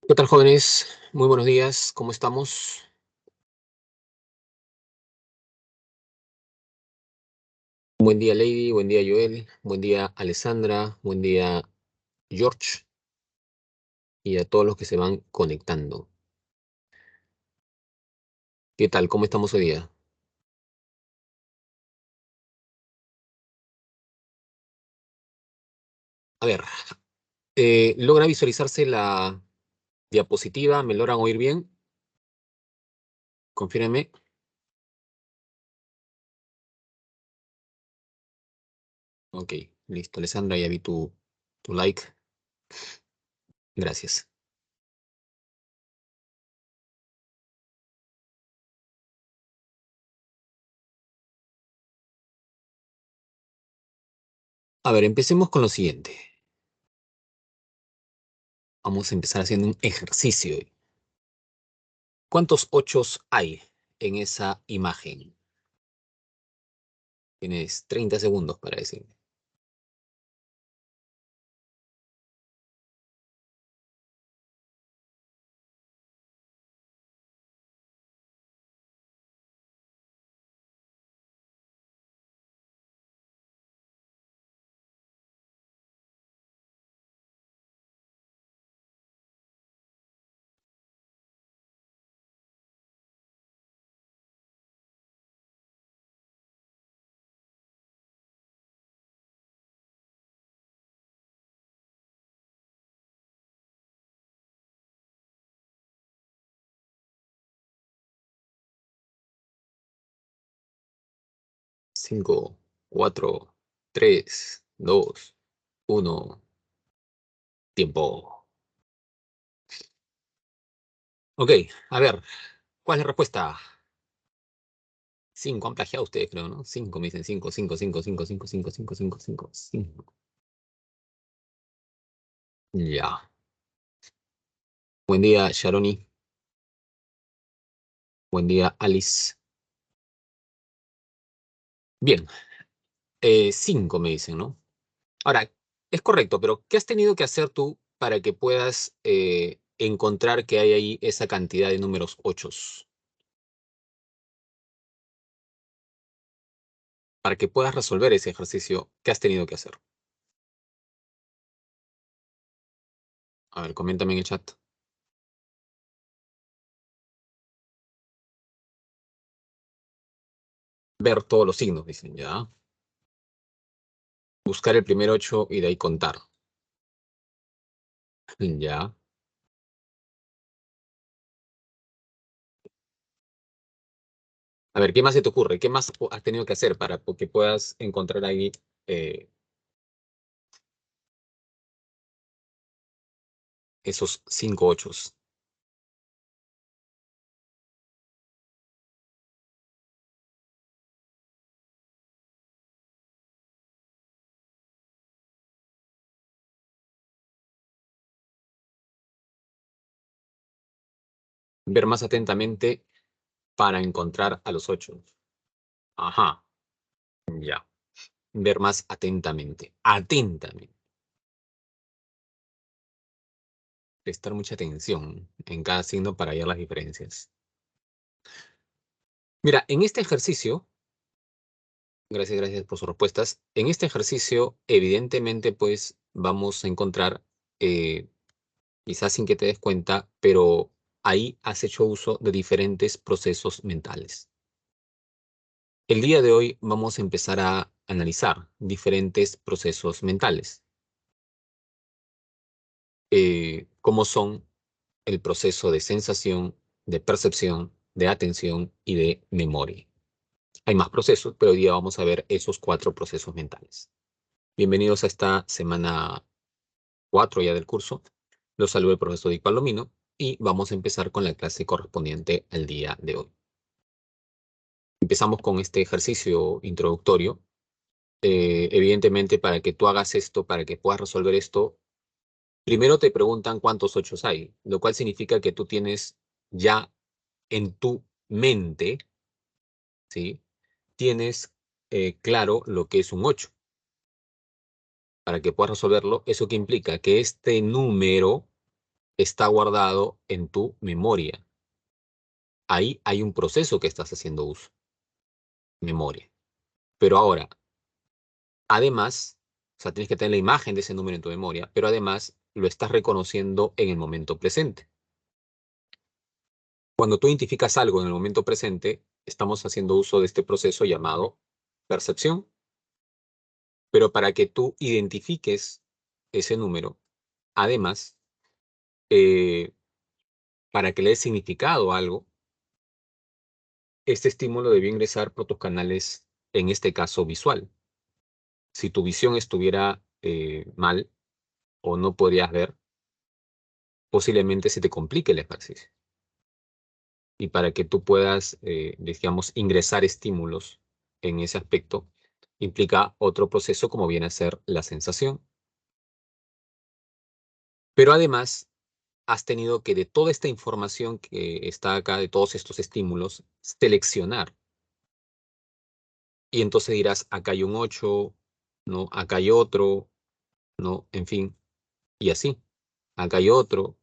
¿Qué tal, jóvenes? Muy buenos días, ¿cómo estamos? Buen día, Lady, buen día, Joel, buen día, Alessandra, buen día, George, y a todos los que se van conectando. ¿Qué tal? ¿Cómo estamos hoy día? A ver, ¿logra visualizarse la diapositiva? ¿Me logran oír bien? Confírmenme. Ok, listo, Alessandra, ya vi tu like. Gracias. A ver, empecemos con lo siguiente. Vamos a empezar haciendo un ejercicio. ¿Cuántos ochos hay en esa imagen? Tienes 30 segundos para decir. 5, 4, 3, 2, 1. Tiempo. Ok, a ver, ¿cuál es la respuesta? 5, han plagiado ustedes, creo, ¿no? 5, me dicen 5, 5, 5, 5, 5, 5, 5, 5, 5, 5. Ya. Buen día, Sharoni. Buen día, Alice. Bien, 5 me dicen, ¿no? Ahora, es correcto, pero ¿qué has tenido que hacer tú para que puedas encontrar que hay ahí esa cantidad de números 8? Para que puedas resolver ese ejercicio, ¿qué has tenido que hacer? A ver, coméntame en el chat. Ver todos los signos, dicen, ¿ya? Buscar el primer 8 y de ahí contar, ¿ya? A ver, ¿qué más se te ocurre? ¿Qué más has tenido que hacer para que puedas encontrar ahí eh, esos 5 ochos? Ver más atentamente para encontrar a los 8. Ajá, ya. Ver más atentamente. Atentamente. Prestar mucha atención en cada signo para hallar las diferencias. Mira, en este ejercicio, gracias, gracias por sus respuestas. En este ejercicio, evidentemente, pues vamos a encontrar, eh, quizás sin que te des cuenta, pero ahí has hecho uso de diferentes procesos mentales. El día de hoy vamos a empezar a analizar diferentes procesos mentales, como son el proceso de sensación, de percepción, de atención y de memoria. Hay más procesos, pero hoy día vamos a ver esos 4 procesos mentales. Bienvenidos a esta semana 4 ya del curso. Los saluda el profesor Di Palomino y vamos a empezar con la clase correspondiente al día de hoy. Empezamos con este ejercicio introductorio. Evidentemente, para que tú hagas esto, para que puedas resolver esto, primero te preguntan cuántos ochos hay, lo cual significa que tú tienes ya en tu mente, ¿sí? Tienes claro lo que es un 8. Para que puedas resolverlo, ¿eso qué implica? Que este número está guardado en tu memoria. Ahí hay un proceso que estás haciendo uso, memoria. Pero ahora, además, o sea, tienes que tener la imagen de ese número en tu memoria, pero además lo estás reconociendo en el momento presente. Cuando tú identificas algo en el momento presente, estamos haciendo uso de este proceso llamado percepción. Pero para que tú identifiques ese número, además, eh, para que le des significado a algo, este estímulo debe ingresar por tus canales, en este caso visual. Si tu visión estuviera mal o no podrías ver, posiblemente se te complique el ejercicio. Y para que tú puedas, digamos, ingresar estímulos en ese aspecto, implica otro proceso como viene a ser la sensación. Pero además, has tenido que de toda esta información que está acá, de todos estos estímulos, seleccionar. Y entonces dirás, acá hay un 8, ¿no? Acá hay otro, ¿no? En fin, y así. Acá hay otro,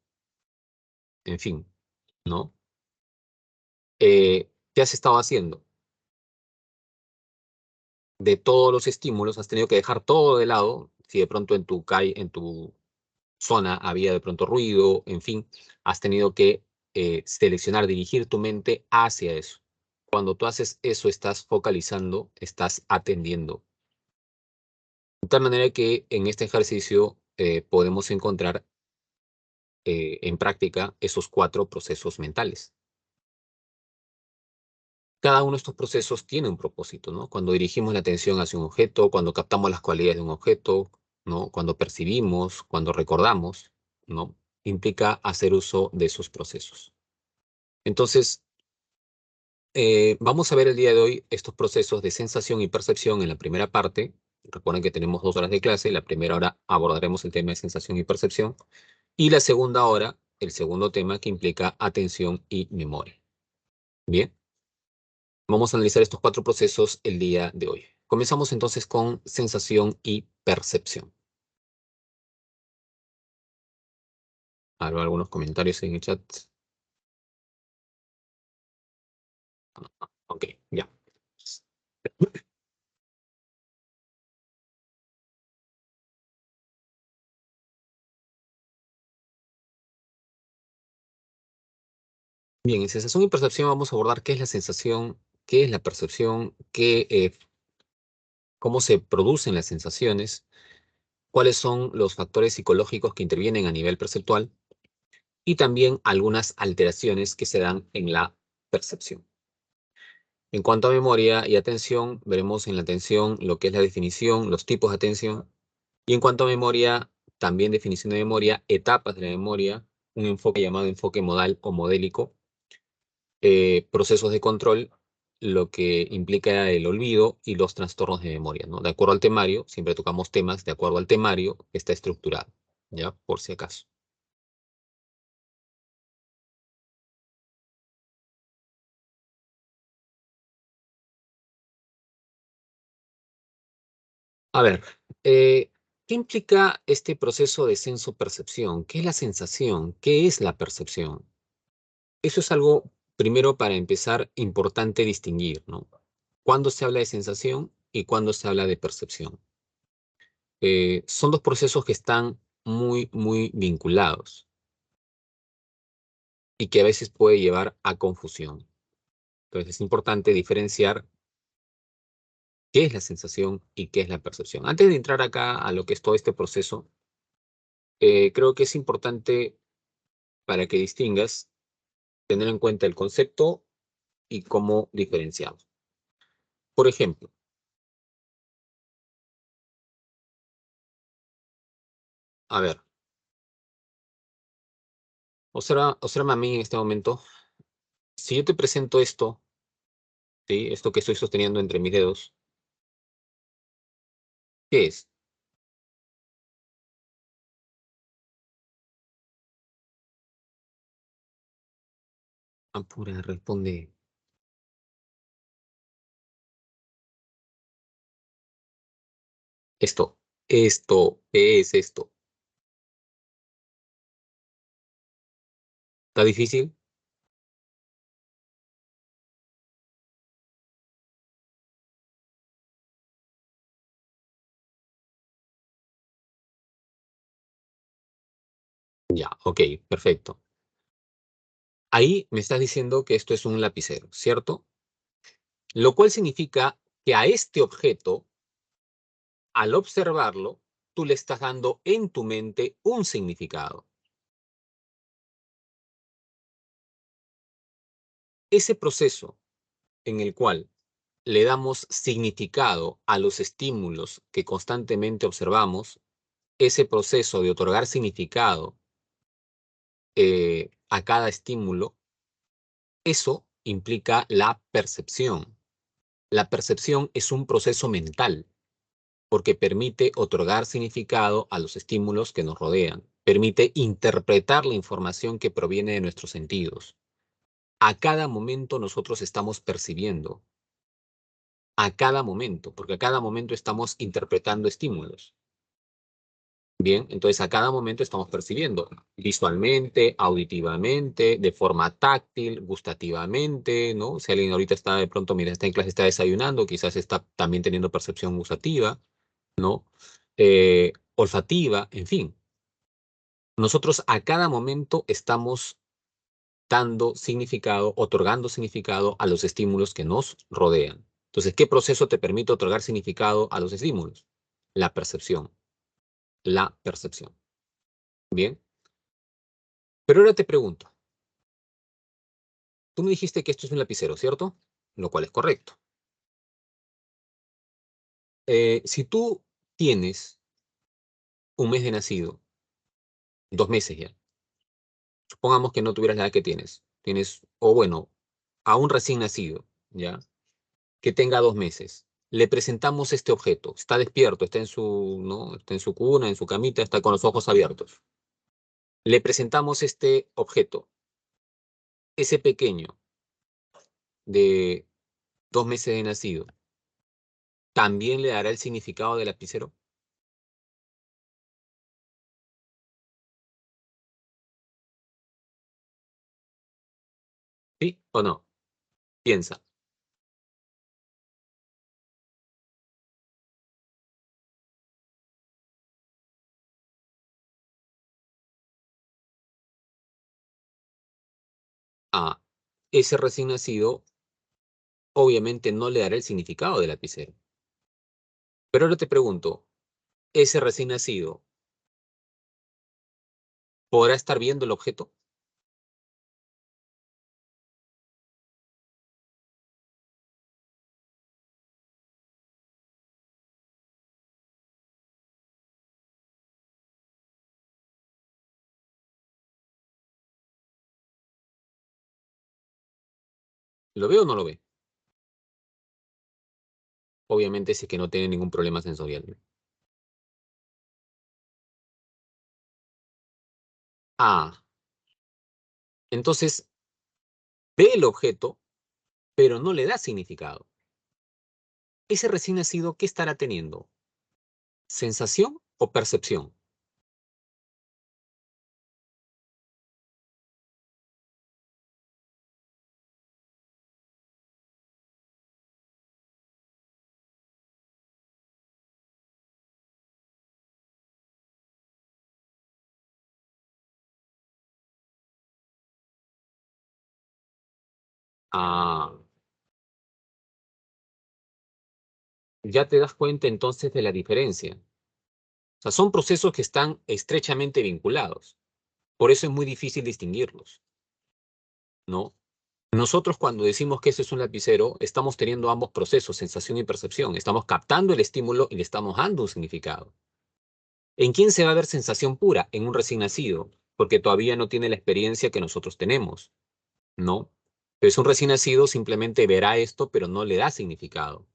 en fin, ¿no? ¿Qué has estado haciendo? De todos los estímulos, has tenido que dejar todo de lado. Si de pronto en tu calle, en tu zona había de pronto ruido, en fin, has tenido que seleccionar, dirigir tu mente hacia eso. Cuando tú haces eso, estás focalizando, estás atendiendo. De tal manera que en este ejercicio podemos encontrar en práctica esos 4 procesos mentales. Cada uno de estos procesos tiene un propósito, ¿no? Cuando dirigimos la atención hacia un objeto, cuando captamos las cualidades de un objeto, ¿no? Cuando percibimos, cuando recordamos, ¿no? Implica hacer uso de esos procesos. Entonces, vamos a ver el día de hoy estos procesos de sensación y percepción en la primera parte. Recuerden que tenemos 2 horas de clase. La primera hora abordaremos el tema de sensación y percepción. Y la segunda hora, el segundo tema que implica atención y memoria. Bien, vamos a analizar estos 4 procesos el día de hoy. Comenzamos entonces con sensación y percepción. Hago algunos comentarios en el chat. Ok, ya. Bien, en sensación y percepción vamos a abordar qué es la sensación, qué es la percepción, cómo se producen las sensaciones, cuáles son los factores psicológicos que intervienen a nivel perceptual y también algunas alteraciones que se dan en la percepción. En cuanto a memoria y atención, veremos en la atención lo que es la definición, los tipos de atención. Y en cuanto a memoria, también definición de memoria, etapas de la memoria, un enfoque llamado enfoque modal o modélico, procesos de control, lo que implica el olvido y los trastornos de memoria, ¿no? De acuerdo al temario, siempre tocamos temas de acuerdo al temario que está estructurado, ¿ya? Por si acaso. A ver, ¿qué implica este proceso de senso-percepción? ¿Qué es la sensación? ¿Qué es la percepción? Eso es algo, primero, para empezar, importante distinguir, ¿no? Cuándo se habla de sensación y cuándo se habla de percepción. Son 2 procesos que están muy, muy vinculados y que a veces puede llevar a confusión. Entonces es importante diferenciar qué es la sensación y qué es la percepción. Antes de entrar acá a lo que es todo este proceso, creo que es importante para que distingas tener en cuenta el concepto y cómo diferenciamos. Por ejemplo, a ver, observa a mí en este momento. Si yo te presento esto, ¿sí? Esto que estoy sosteniendo entre mis dedos, ¿qué es? Apura, responde. Esto, ¿qué es esto? ¿Está difícil? Ya, ok, perfecto. Ahí me estás diciendo que esto es un lapicero, ¿cierto? Lo cual significa que a este objeto, al observarlo, tú le estás dando en tu mente un significado. Ese proceso en el cual le damos significado a los estímulos que constantemente observamos, ese proceso de otorgar significado a cada estímulo, eso implica la percepción. La percepción es un proceso mental porque permite otorgar significado a los estímulos que nos rodean, permite interpretar la información que proviene de nuestros sentidos. A cada momento nosotros estamos percibiendo, a cada momento, porque a cada momento estamos interpretando estímulos. Bien, entonces a cada momento estamos percibiendo visualmente, auditivamente, de forma táctil, gustativamente, ¿no? Si alguien ahorita está de pronto, mira, está en clase, está desayunando, quizás está también teniendo percepción gustativa, ¿no? Olfativa, en fin. Nosotros a cada momento estamos dando significado, otorgando significado a los estímulos que nos rodean. Entonces, ¿qué proceso te permite otorgar significado a los estímulos? La percepción. La percepción. Bien. Pero ahora te pregunto, tú me dijiste que esto es un lapicero, ¿cierto? Lo cual es correcto. Si tú tienes un mes de nacido, 2 meses ya, supongamos que no tuvieras la edad que tienes, o bueno, a un recién nacido, ¿ya? Que tenga 2 meses. Le presentamos este objeto, está despierto, está en su, ¿no? Está en su cuna, en su camita, está con los ojos abiertos. Le presentamos este objeto, ese pequeño de 2 meses de nacido, ¿también le dará el significado del lapicero? ¿Sí o no? Piensa. A. Ese recién nacido obviamente no le dará el significado del lapicero. Pero ahora te pregunto, ¿ese recién nacido podrá estar viendo el objeto? ¿Lo ve o no lo ve? Obviamente sí que no tiene ningún problema sensorial. Ah, entonces ve el objeto, pero no le da significado. Ese recién nacido, ¿qué estará teniendo? ¿Sensación o percepción? Ah, ya te das cuenta entonces de la diferencia. O sea, son procesos que están estrechamente vinculados. Por eso es muy difícil distinguirlos, ¿no? Nosotros cuando decimos que ese es un lapicero, estamos teniendo ambos procesos, sensación y percepción. Estamos captando el estímulo y le estamos dando un significado. ¿En quién se va a ver sensación pura? En un recién nacido, porque todavía no tiene la experiencia que nosotros tenemos, ¿no? Pero es un recién nacido, simplemente verá esto, pero no le da significado.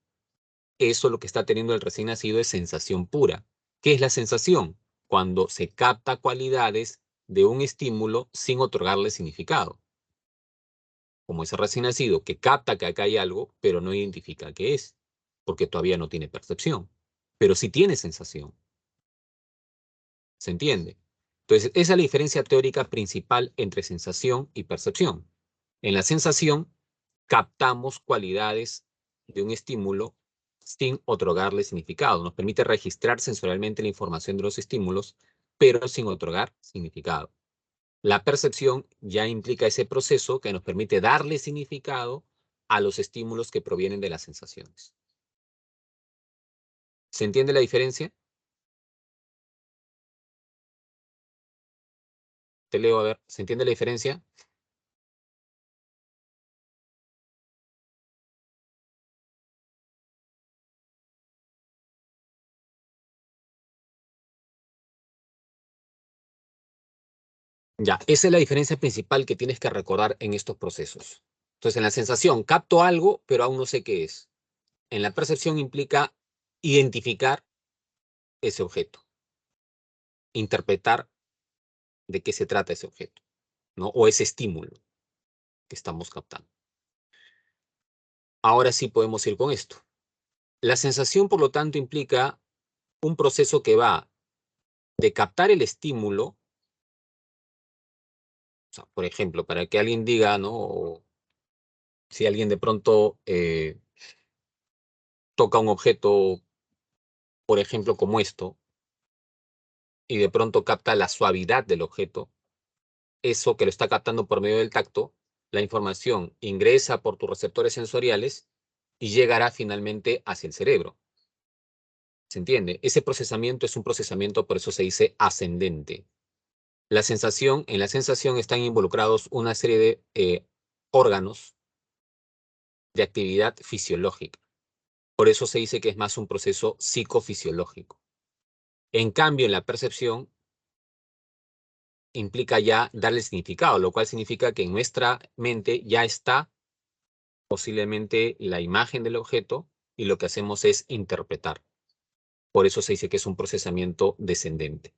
Eso lo que está teniendo el recién nacido es sensación pura. ¿Qué es la sensación? Cuando se capta cualidades de un estímulo sin otorgarle significado. Como ese recién nacido que capta que acá hay algo, pero no identifica qué es, porque todavía no tiene percepción, pero sí tiene sensación. ¿Se entiende? Entonces, esa es la diferencia teórica principal entre sensación y percepción. En la sensación, captamos cualidades de un estímulo sin otorgarle significado. Nos permite registrar sensorialmente la información de los estímulos, pero sin otorgar significado. La percepción ya implica ese proceso que nos permite darle significado a los estímulos que provienen de las sensaciones. ¿Se entiende la diferencia? Te leo, a ver, ¿se entiende la diferencia? Ya, esa es la diferencia principal que tienes que recordar en estos procesos. Entonces, en la sensación, capto algo, pero aún no sé qué es. En la percepción implica identificar ese objeto, interpretar de qué se trata ese objeto, ¿no? O ese estímulo que estamos captando. Ahora sí podemos ir con esto. La sensación, por lo tanto, implica un proceso que va de captar el estímulo, o sea, por ejemplo, para que alguien diga, ¿no? O si alguien de pronto toca un objeto, por ejemplo, como esto, y de pronto capta la suavidad del objeto, eso que lo está captando por medio del tacto, la información ingresa por tus receptores sensoriales y llegará finalmente hacia el cerebro. ¿Se entiende? Ese procesamiento es un procesamiento, por eso se dice ascendente. En la sensación están involucrados una serie de órganos de actividad fisiológica. Por eso se dice que es más un proceso psicofisiológico. En cambio, en la percepción implica ya darle significado, lo cual significa que en nuestra mente ya está posiblemente la imagen del objeto y lo que hacemos es interpretar. Por eso se dice que es un procesamiento descendente.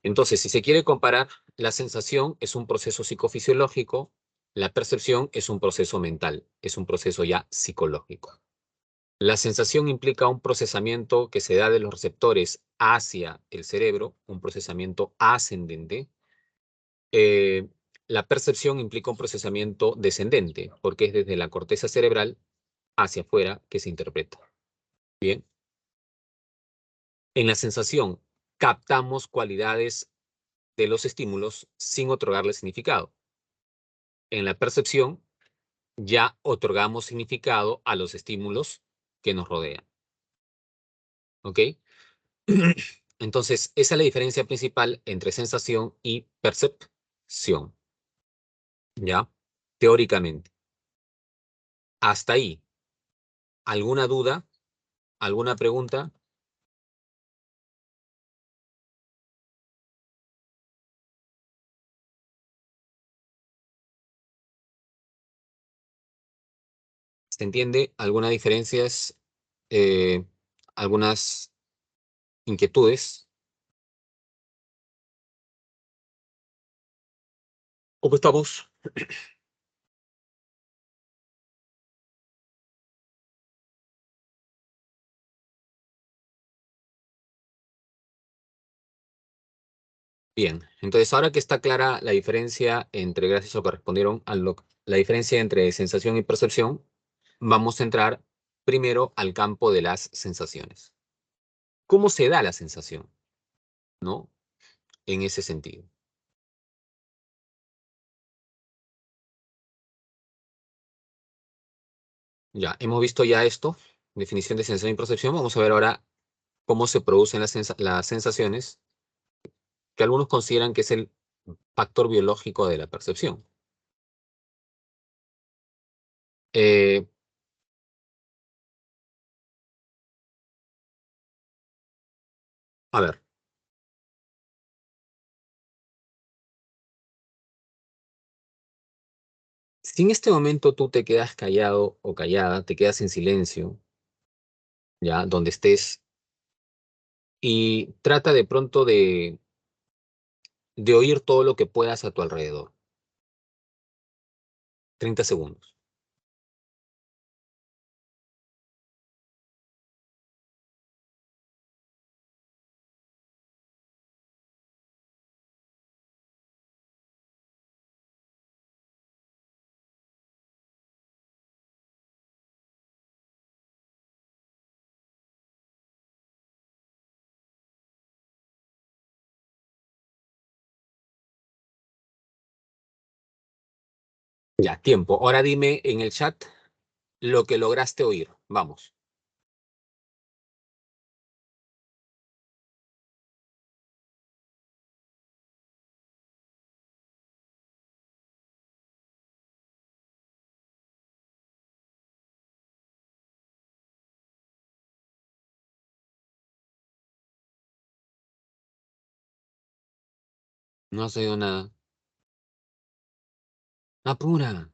Entonces, si se quiere comparar, la sensación es un proceso psicofisiológico, la percepción es un proceso mental, es un proceso ya psicológico. La sensación implica un procesamiento que se da de los receptores hacia el cerebro, un procesamiento ascendente. Eh, la percepción implica un procesamiento descendente, porque es desde la corteza cerebral hacia afuera que se interpreta. Bien. En la sensación, captamos cualidades de los estímulos sin otorgarle significado. En la percepción, ya otorgamos significado a los estímulos que nos rodean. ¿Ok? Entonces, esa es la diferencia principal entre sensación y percepción. ¿Ya? Teóricamente. Hasta ahí. ¿Alguna duda? ¿Alguna pregunta? ¿Se entiende? ¿Alguna diferencias? Eh, ¿Algunas inquietudes? ¿Cómo estamos? Bien, entonces ahora que está clara la diferencia entre, gracias a lo que respondieron, la diferencia entre sensación y percepción, vamos a entrar primero al campo de las sensaciones. ¿Cómo se da la sensación? ¿No? En ese sentido. Ya, hemos visto ya esto, definición de sensación y percepción. Vamos a ver ahora cómo se producen las sensaciones, que algunos consideran que es el factor biológico de la percepción. Eh, a ver, si en este momento tú te quedas callado o callada, te quedas en silencio, ya, donde estés, y trata de pronto de oír todo lo que puedas a tu alrededor. 30 segundos. Ya, tiempo. Ahora dime en el chat lo que lograste oír. Vamos. No has oído nada. Apura.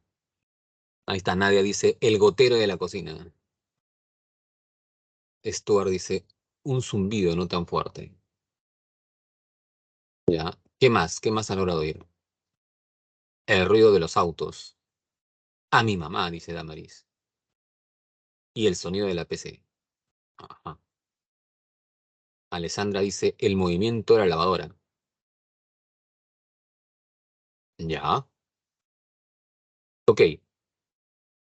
Ahí está, Nadia dice, el gotero de la cocina. Stuart dice, un zumbido no tan fuerte. Ya. ¿Qué más? ¿Qué más has logrado oír? El ruido de los autos. A mi mamá, dice Damaris. Y el sonido de la PC. Ajá. Alessandra dice, el movimiento de la lavadora. Ya. Ok.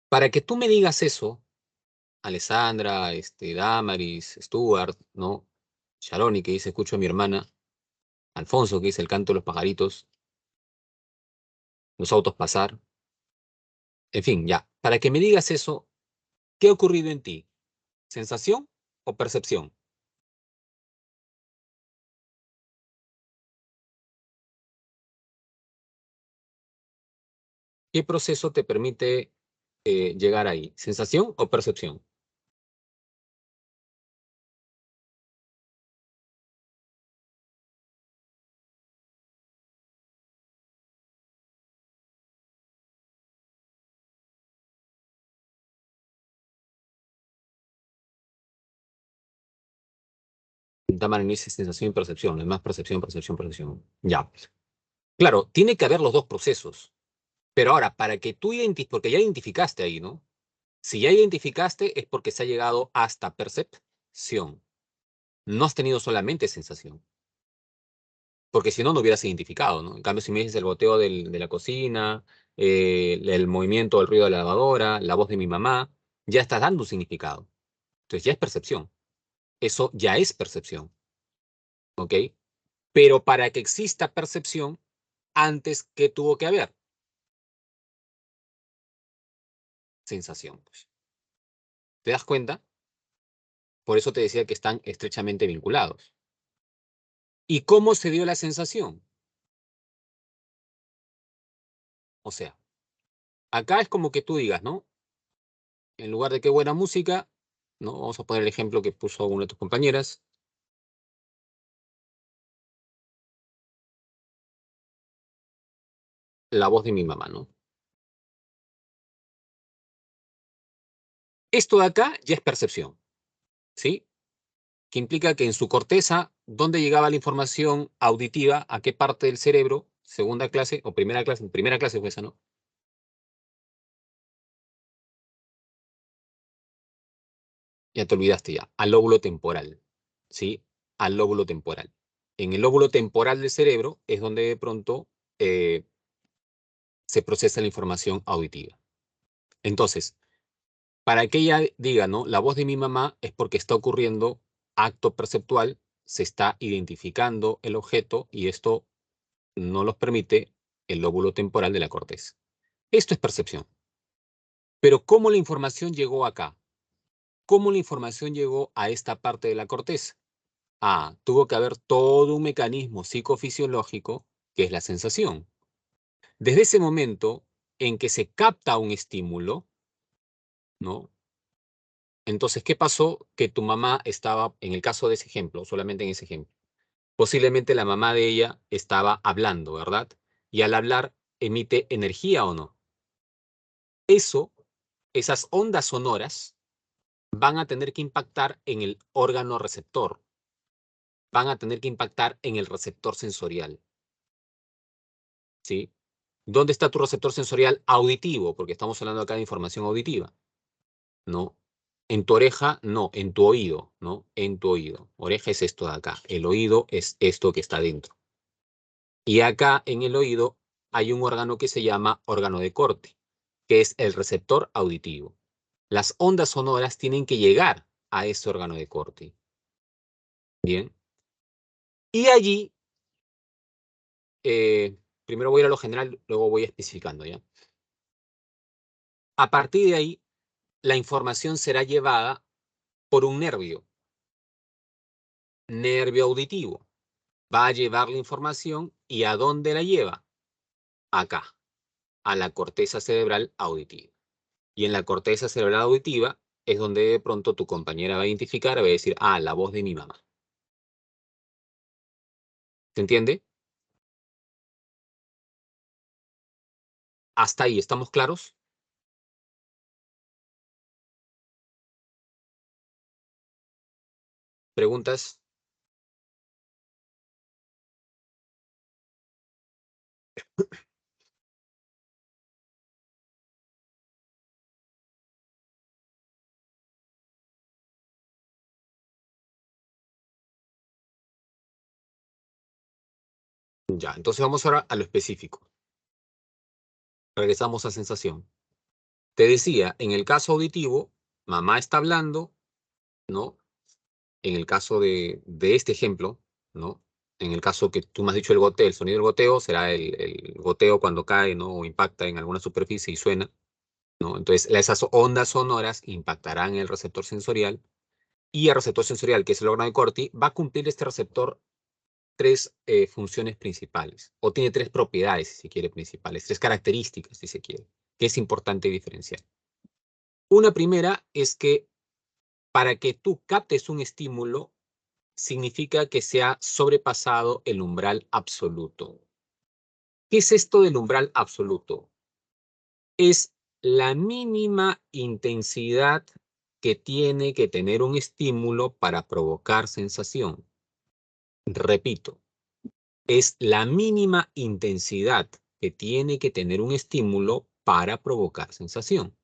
Para que tú me digas eso, Alessandra, Damaris, Stuart, ¿no? Sharoni, que dice, escucho a mi hermana. Alfonso, que dice, el canto de los pajaritos. Los autos pasar. En fin, ya. Para que me digas eso, ¿qué ha ocurrido en ti? ¿Sensación o percepción? ¿Qué proceso te permite llegar ahí? ¿Sensación o percepción? Tamara dice sensación y percepción, no es más percepción, percepción, percepción. Ya. Claro, tiene que haber los dos procesos. Pero ahora, para que tú identifiques, porque ya identificaste ahí, ¿no? Si ya identificaste es porque se ha llegado hasta percepción. No has tenido solamente sensación. Porque si no, no hubieras identificado, ¿no? En cambio, si me dices el goteo de la cocina, el movimiento, el ruido de la lavadora, la voz de mi mamá, ya estás dando un significado. Entonces ya es percepción. Eso ya es percepción, ¿ok? Pero para que exista percepción, antes, ¿qué tuvo que haber? Sensación, pues. ¿Te das cuenta? Por eso te decía que están estrechamente vinculados. ¿Y cómo se dio la sensación? O sea, acá es como que tú digas, ¿no? En lugar de qué buena música, ¿no? Vamos a poner el ejemplo que puso una de tus compañeras, la voz de mi mamá, ¿no? Esto de acá ya es percepción, ¿sí? Que implica que en su corteza, ¿dónde llegaba la información auditiva? ¿A qué parte del cerebro? Segunda clase o primera clase fue esa, ¿no? Ya te olvidaste ya, al lóbulo temporal, ¿sí? Al lóbulo temporal. En el lóbulo temporal del cerebro es donde de pronto eh, se procesa la información auditiva. Entonces, para que ella diga, ¿no? La voz de mi mamá es porque está ocurriendo acto perceptual, se está identificando el objeto y esto no los permite el lóbulo temporal de la corteza. Esto es percepción. Pero ¿cómo la información llegó acá? ¿Cómo la información llegó a esta parte de la corteza? Ah, tuvo que haber todo un mecanismo psicofisiológico que es la sensación. Desde ese momento en que se capta un estímulo, ¿no? Entonces, ¿qué pasó? Que tu mamá estaba, en el caso de ese ejemplo, solamente en ese ejemplo, posiblemente la mamá de ella estaba hablando, ¿verdad? Y al hablar emite energía o no. Eso, esas ondas sonoras van a tener que impactar en el órgano receptor, van a tener que impactar en el receptor sensorial, ¿sí? ¿Dónde está tu receptor sensorial auditivo? Porque estamos hablando acá de información auditiva, ¿no? En tu oreja, no, en tu oído, ¿no? En tu oído. Oreja es esto de acá, el oído es esto que está dentro. Y acá en el oído hay un órgano que se llama órgano de corte, que es el receptor auditivo. Las ondas sonoras tienen que llegar a ese órgano de corte. Bien. Y allí, primero voy a ir a lo general, luego voy especificando, ¿ya? A partir de ahí, la información será llevada por un nervio auditivo. Va a llevar la información y ¿a dónde la lleva? Acá, a la corteza cerebral auditiva. Y en la corteza cerebral auditiva es donde de pronto tu compañera va a identificar, va a decir, ah, la voz de mi mamá. ¿Se entiende? Hasta ahí, ¿estamos claros? ¿Preguntas? Ya, entonces vamos ahora a lo específico. Regresamos a sensación. Te decía, en el caso auditivo, mamá está hablando, ¿no? En el caso de este ejemplo, ¿no? En el caso que tú me has dicho el goteo, el sonido del goteo será el goteo cuando cae, ¿no? O impacta en alguna superficie y suena, ¿no? Entonces, esas ondas sonoras impactarán en el receptor sensorial y el receptor sensorial, que es el órgano de Corti, va a cumplir este receptor tres funciones principales, o tiene tres propiedades, si se quiere, principales, tres características, si se quiere, que es importante diferenciar. Una primera es que para que tú captes un estímulo, significa que se ha sobrepasado el umbral absoluto. ¿Qué es esto del umbral absoluto? Es la mínima intensidad que tiene que tener un estímulo para provocar sensación. Repito, es la mínima intensidad que tiene que tener un estímulo para provocar sensación.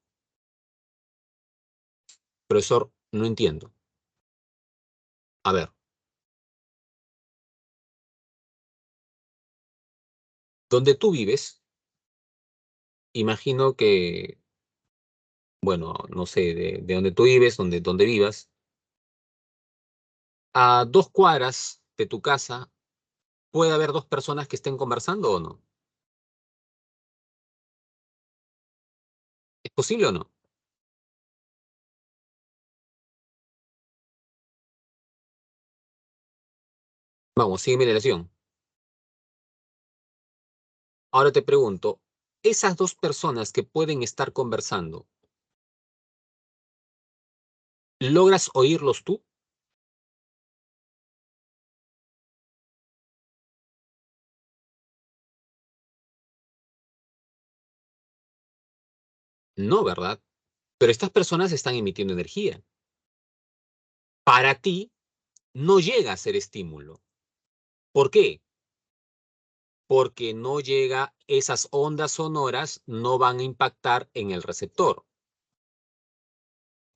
Profesor, no entiendo. A ver, donde tú vives, imagino que, bueno, no sé, de donde tú vives, donde vivas, a 2 cuadras de tu casa, ¿puede haber dos personas que estén conversando o no? ¿Es posible o no? Vamos, sigue mi relación. Ahora te pregunto, esas dos personas que pueden estar conversando, ¿logras oírlos tú? No, ¿verdad? Pero estas personas están emitiendo energía. Para ti, no llega a ser estímulo. ¿Por qué? Porque no llega, esas ondas sonoras no van a impactar en el receptor.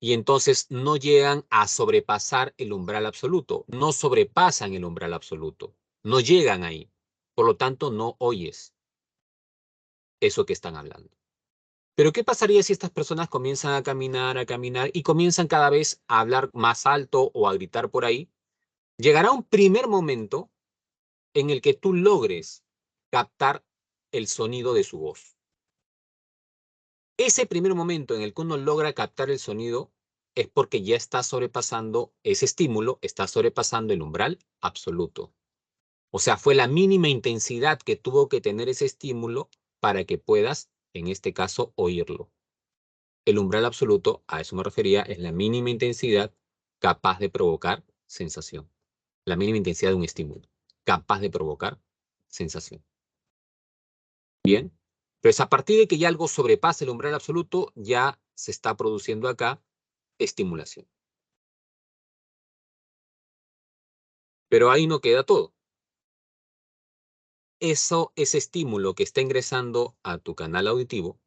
Y entonces no llegan a sobrepasar el umbral absoluto. No sobrepasan el umbral absoluto. No llegan ahí. Por lo tanto, no oyes eso que están hablando. Pero ¿qué pasaría si estas personas comienzan a caminar y comienzan cada vez a hablar más alto o a gritar por ahí? Llegará un primer momento en el que tú logres captar el sonido de su voz. Ese primer momento en el que uno logra captar el sonido es porque ya está sobrepasando ese estímulo, está sobrepasando el umbral absoluto. O sea, fue la mínima intensidad que tuvo que tener ese estímulo para que puedas, en este caso, oírlo. El umbral absoluto, a eso me refería, es la mínima intensidad capaz de provocar sensación. La mínima intensidad de un estímulo capaz de provocar sensación. Bien. Entonces, a partir de que ya algo sobrepasa el umbral absoluto, ya se está produciendo acá estimulación. Pero ahí no queda todo. Ese estímulo que está ingresando a tu canal auditivo,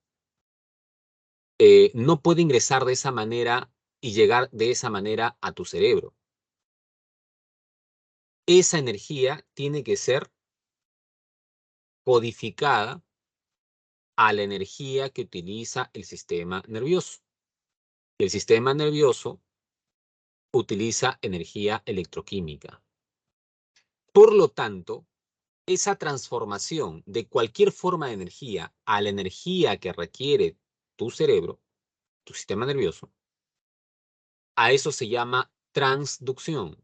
no puede ingresar de esa manera y llegar de esa manera a tu cerebro. Esa energía tiene que ser codificada a la energía que utiliza el sistema nervioso. El sistema nervioso utiliza energía electroquímica. Por lo tanto, esa transformación de cualquier forma de energía a la energía que requiere tu cerebro, tu sistema nervioso, a eso se llama transducción.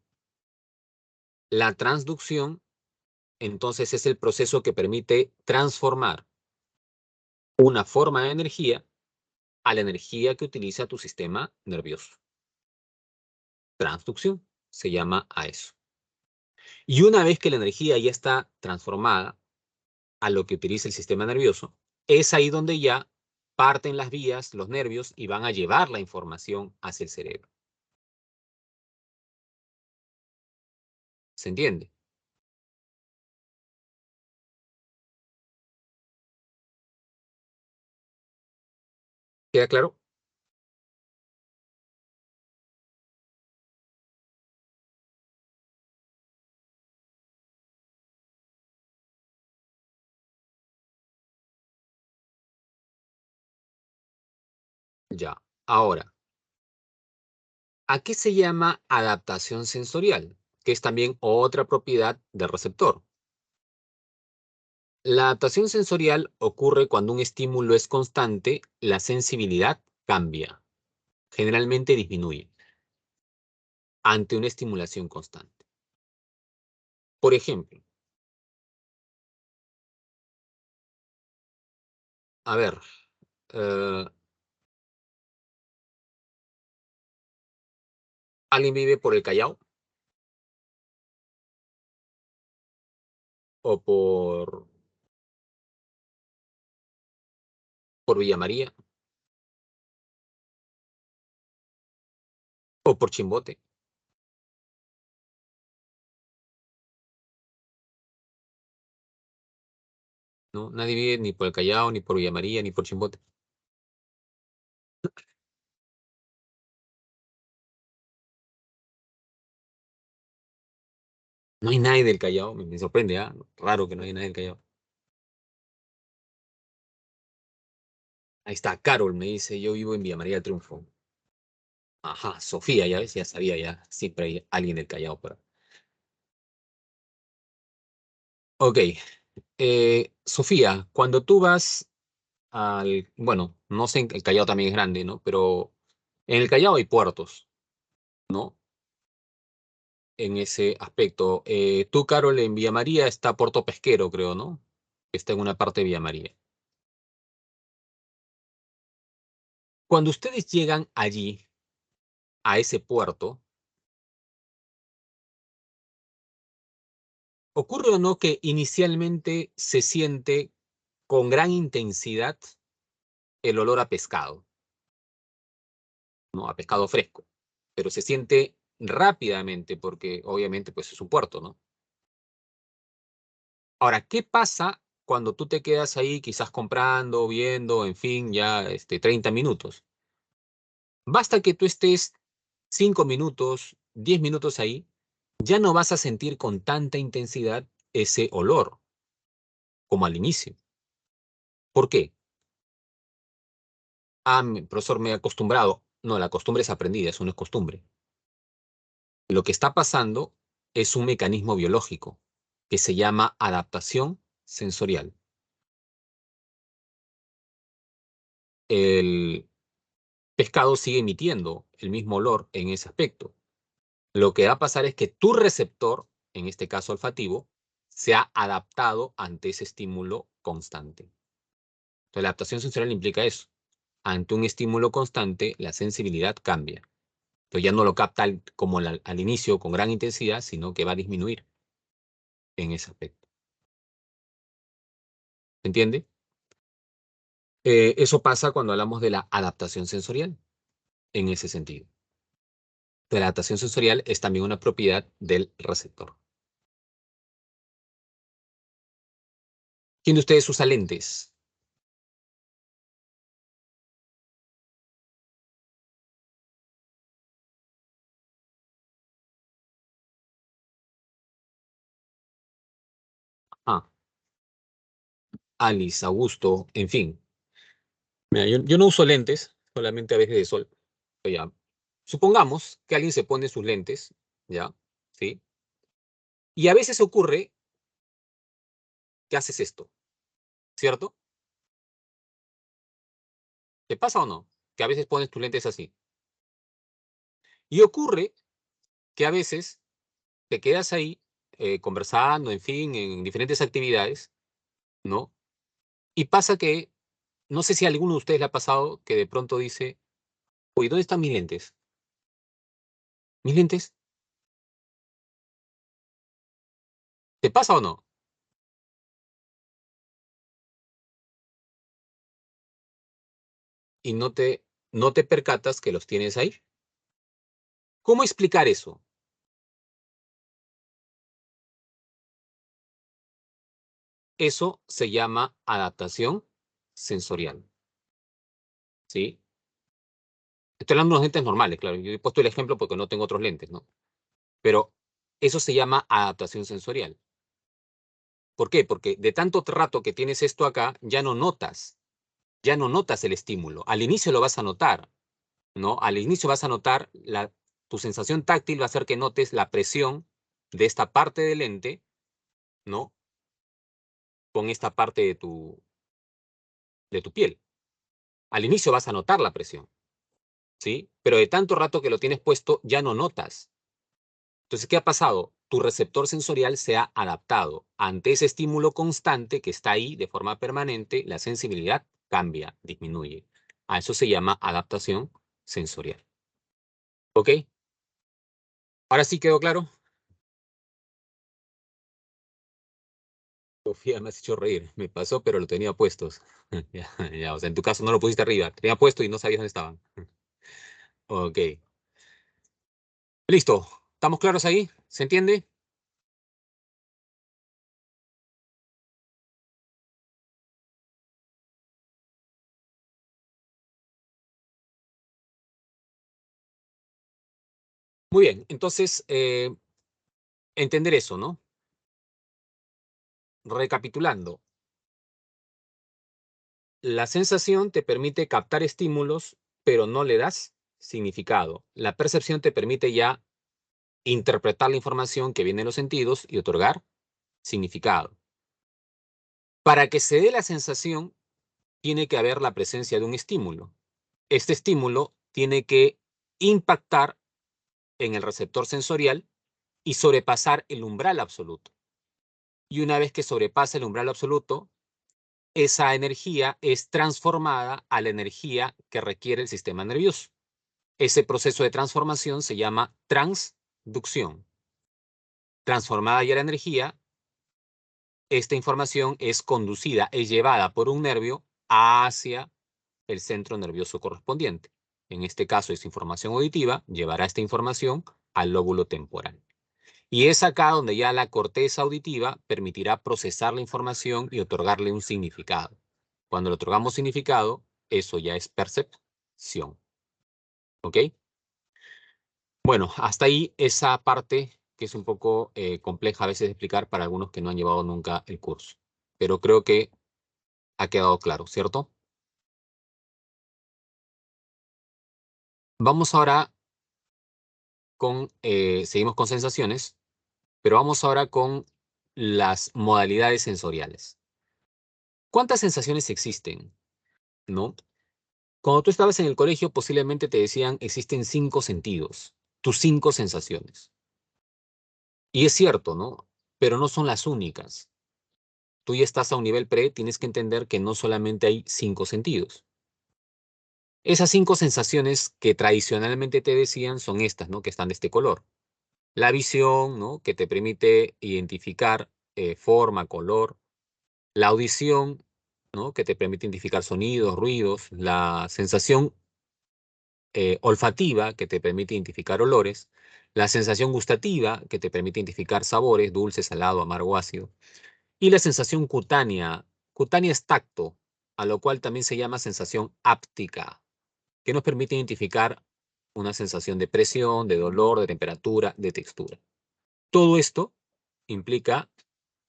La transducción, entonces, es el proceso que permite transformar una forma de energía a la energía que utiliza tu sistema nervioso. Transducción se llama a eso. Y una vez que la energía ya está transformada a lo que utiliza el sistema nervioso, es ahí donde ya parten las vías, los nervios, y van a llevar la información hacia el cerebro. ¿Se entiende? ¿Queda claro? Ya. Ahora, ¿a qué se llama adaptación sensorial? Que es también otra propiedad del receptor. La adaptación sensorial ocurre cuando un estímulo es constante, la sensibilidad cambia, generalmente disminuye, ante una estimulación constante. Por ejemplo, a ver, eh, ¿alguien vive por el Callao o por Villa María o por Chimbote? ¿No? Nadie vive ni por el Callao, ni por Villa María, ni por Chimbote. No hay nadie del Callao, me sorprende, ¿ah? Raro que no haya nadie del Callao. Ahí está, Carol me dice, yo vivo en Villa María del Triunfo. Ajá, Sofía, ya ves, ya sabía, ya siempre hay alguien del Callao por ahí. Ok, Sofía, cuando tú vas bueno, no sé, el Callao también es grande, ¿no? Pero en el Callao hay puertos, ¿no? En ese aspecto. Tú, Carol, en Villa María está Puerto Pesquero, creo, ¿no? Está en una parte de Villa María. Cuando ustedes llegan allí, a ese puerto, ¿ocurre o no que inicialmente se siente con gran intensidad el olor a pescado, ¿no? A pescado fresco, pero se siente rápidamente porque obviamente pues es un puerto, ¿no? Ahora, ¿qué pasa cuando tú te quedas ahí quizás comprando, viendo, en fin, ya 30 minutos? Basta que tú estés 5 minutos, 10 minutos ahí, ya no vas a sentir con tanta intensidad ese olor como al inicio. ¿Por qué? Ah, profesor, me he acostumbrado. No, la costumbre es aprendida, eso no es costumbre. Lo que está pasando es un mecanismo biológico que se llama adaptación sensorial. El pescado sigue emitiendo el mismo olor en ese aspecto. Lo que va a pasar es que tu receptor, en este caso olfativo, se ha adaptado ante ese estímulo constante. Entonces, la adaptación sensorial implica eso. Ante un estímulo constante, la sensibilidad cambia. Entonces ya no lo capta como al inicio con gran intensidad, sino que va a disminuir en ese aspecto. ¿Se entiende? Eso pasa cuando hablamos de la adaptación sensorial, en ese sentido. La adaptación sensorial es también una propiedad del receptor. ¿Quién de ustedes usa lentes? Ah, Alice, Augusto, en fin. Mira, yo no uso lentes, solamente a veces de sol. Pero ya. Supongamos que alguien se pone sus lentes, ¿ya? ¿Sí? Y a veces ocurre que haces esto, ¿cierto? ¿Te pasa o no? Que a veces pones tus lentes así. Y ocurre que a veces te quedas ahí conversando, en fin, en diferentes actividades, ¿no? Y pasa que, no sé si a alguno de ustedes le ha pasado que de pronto dice, oye, ¿dónde están mis lentes? ¿Mis lentes? ¿Te pasa o no? Y no te percatas que los tienes ahí. ¿Cómo explicar eso? Eso se llama adaptación sensorial, ¿sí? Estoy hablando de los lentes normales, claro. Yo he puesto el ejemplo porque no tengo otros lentes, ¿no? Pero eso se llama adaptación sensorial. ¿Por qué? Porque de tanto rato que tienes esto acá, ya no notas el estímulo. Al inicio lo vas a notar, ¿no? Al inicio vas a notar tu sensación táctil va a hacer que notes la presión de esta parte del lente, ¿no? Con esta parte de tu piel. Al inicio vas a notar la presión, ¿sí? Pero de tanto rato que lo tienes puesto, ya no notas. Entonces, ¿qué ha pasado? Tu receptor sensorial se ha adaptado. Ante ese estímulo constante que está ahí de forma permanente, la sensibilidad cambia, disminuye. A eso se llama adaptación sensorial. ¿Ok? ¿Ahora sí quedó claro? Sofía, me has hecho reír. Me pasó, pero lo tenía puestos. Ya, ya, o sea, en tu caso no lo pusiste arriba. Tenía puesto y no sabías dónde estaban. Ok. Listo. ¿Estamos claros ahí? ¿Se entiende? Muy bien. Entonces, entender eso, ¿no? Recapitulando. La sensación te permite captar estímulos, pero no le das significado. La percepción te permite ya interpretar la información que viene de los sentidos y otorgar significado. Para que se dé la sensación, tiene que haber la presencia de un estímulo. Este estímulo tiene que impactar en el receptor sensorial y sobrepasar el umbral absoluto. Y una vez que sobrepasa el umbral absoluto, esa energía es transformada a la energía que requiere el sistema nervioso. Ese proceso de transformación se llama transducción. Transformada ya la energía, esta información es conducida, es llevada por un nervio hacia el centro nervioso correspondiente. En este caso es información auditiva, llevará esta información al lóbulo temporal. Y es acá donde ya la corteza auditiva permitirá procesar la información y otorgarle un significado. Cuando le otorgamos significado, eso ya es percepción. ¿Ok? Bueno, hasta ahí esa parte que es un poco compleja a veces de explicar para algunos que no han llevado nunca el curso. Pero creo que ha quedado claro, ¿cierto? Vamos ahora seguimos con sensaciones, pero vamos ahora con las modalidades sensoriales. ¿Cuántas sensaciones existen? ¿No? Cuando tú estabas en el colegio, posiblemente te decían existen 5 sentidos, tus 5 sensaciones. Y es cierto, ¿no? Pero no son las únicas. Tú ya estás a un nivel pre, tienes que entender que no solamente hay 5 sentidos. Esas 5 sensaciones que tradicionalmente te decían son estas, ¿no? Que están de este color. La visión, ¿no? Que te permite identificar forma, color. La audición, ¿no? Que te permite identificar sonidos, ruidos. La sensación olfativa, que te permite identificar olores. La sensación gustativa, que te permite identificar sabores, dulce, salado, amargo, ácido. Y la sensación cutánea. Cutánea es tacto, a lo cual también se llama sensación áptica, que nos permite identificar una sensación de presión, de dolor, de temperatura, de textura. Todo esto implica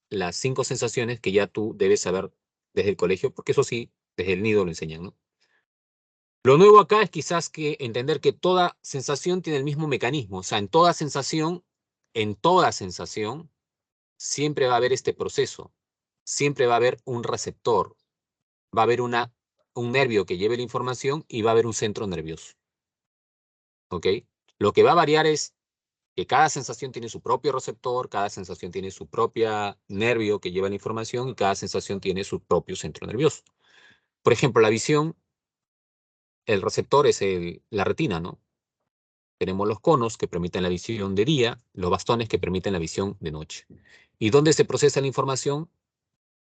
las 5 sensaciones que ya tú debes saber desde el colegio, porque eso sí, desde el nido lo enseñan, ¿no? Lo nuevo acá es quizás que entender que toda sensación tiene el mismo mecanismo, o sea, en toda sensación, siempre va a haber este proceso, siempre va a haber un receptor, va a haber un nervio que lleve la información y va a haber un centro nervioso. ¿Ok? Lo que va a variar es que cada sensación tiene su propio receptor, cada sensación tiene su propia nervio que lleva la información y cada sensación tiene su propio centro nervioso. Por ejemplo, la visión, el receptor es la retina, ¿no? Tenemos los conos que permiten la visión de día, los bastones que permiten la visión de noche. ¿Y dónde se procesa la información?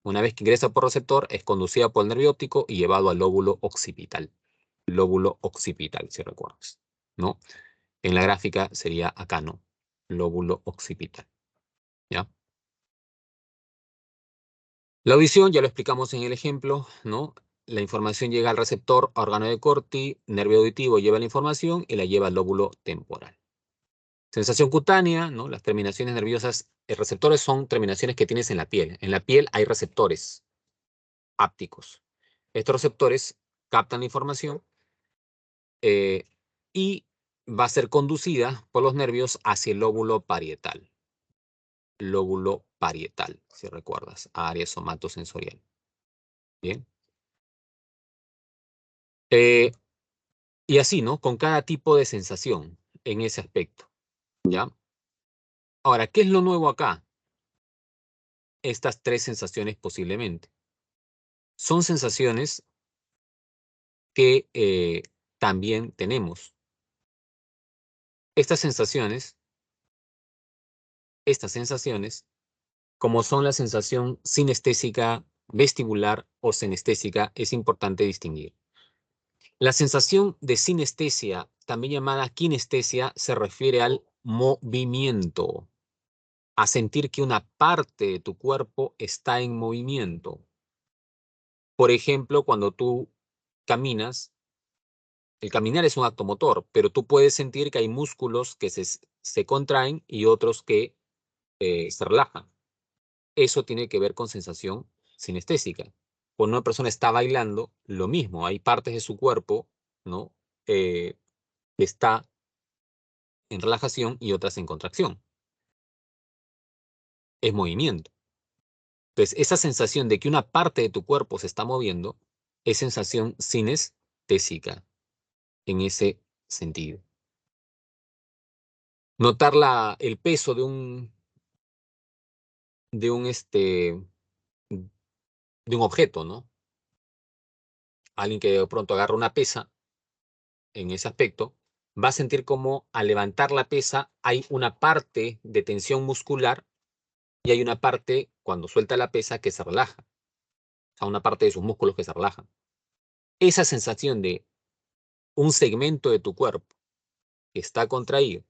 Una vez que ingresa por receptor, es conducida por el nervio óptico y llevado al lóbulo occipital. Lóbulo occipital, si recuerdas, ¿no? En la gráfica sería acá, ¿no? Lóbulo occipital, ¿ya? La audición, ya lo explicamos en el ejemplo, ¿no? La información llega al receptor, órgano de Corti, nervio auditivo lleva la información y la lleva al lóbulo temporal. Sensación cutánea, ¿no? Las terminaciones nerviosas, receptores son terminaciones que tienes en la piel. En la piel hay receptores ápticos. Estos receptores captan la información eh, y va a ser conducida por los nervios hacia el lóbulo parietal. Lóbulo parietal, si recuerdas, área somatosensorial. Bien. Eh, y así, ¿no? Con cada tipo de sensación en ese aspecto. ¿Ya? Ahora, ¿qué es lo nuevo acá? Estas tres sensaciones posiblemente. Son sensaciones que también tenemos. Estas sensaciones, estas sensaciones, como son la sensación sinestésica, vestibular o senestésica, es importante distinguir. La sensación de sinestesia, también llamada kinestesia, se refiere al movimiento, a sentir que una parte de tu cuerpo está en movimiento. Por ejemplo, cuando tú caminas, el caminar es un acto motor, pero tú puedes sentir que hay músculos que se contraen y otros que se relajan. Eso tiene que ver con sensación sinestésica. Cuando una persona está bailando, lo mismo, hay partes de su cuerpo, ¿no? Que está en relajación y otras en contracción. Es movimiento. Entonces, esa sensación de que una parte de tu cuerpo se está moviendo es sensación sinestésica en ese sentido. Notar el peso de un, este, de un objeto, ¿no? Alguien que de pronto agarra una pesa en ese aspecto, va a sentir como al levantar la pesa hay una parte de tensión muscular y hay una parte cuando suelta la pesa que se relaja, o sea, una parte de sus músculos que se relajan. Esa sensación de un segmento de tu cuerpo que está contraído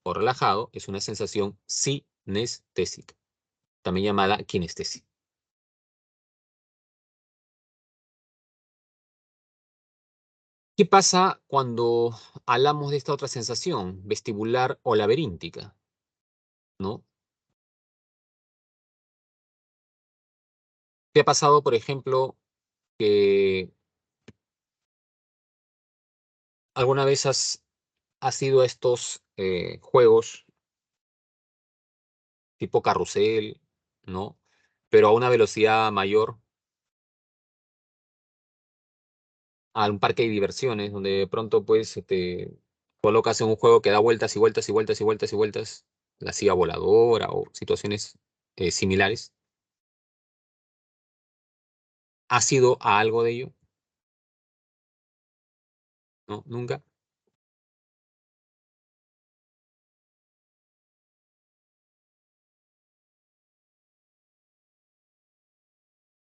o relajado es una sensación sinestésica, también llamada kinestesia. ¿Qué pasa cuando hablamos de esta otra sensación, vestibular o laberíntica? ¿No? ¿Te ha pasado, por ejemplo, que alguna vez has ido a estos juegos tipo carrusel, ¿no? Pero a una velocidad mayor, a un parque de diversiones, donde de pronto pues te colocas en un juego que da vueltas y vueltas y vueltas y vueltas y vueltas, la silla voladora o situaciones similares. ¿Has ido a algo de ello? ¿No? ¿Nunca?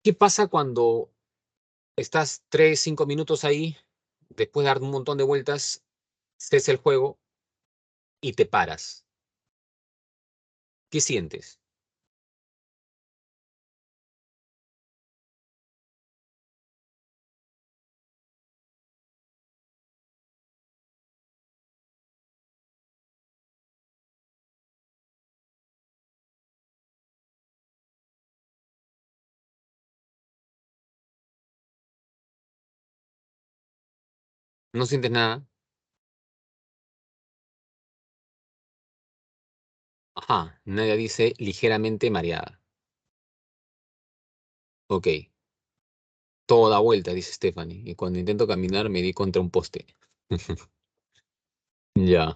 ¿Qué pasa cuando estás 3, 5 minutos ahí, después de dar un montón de vueltas, cesa el juego y te paras? ¿Qué sientes? ¿No sientes nada? Ajá, nadie dice ligeramente mareada. Ok. Todo da vuelta, dice Stephanie. Y cuando intento caminar me di contra un poste. Ya.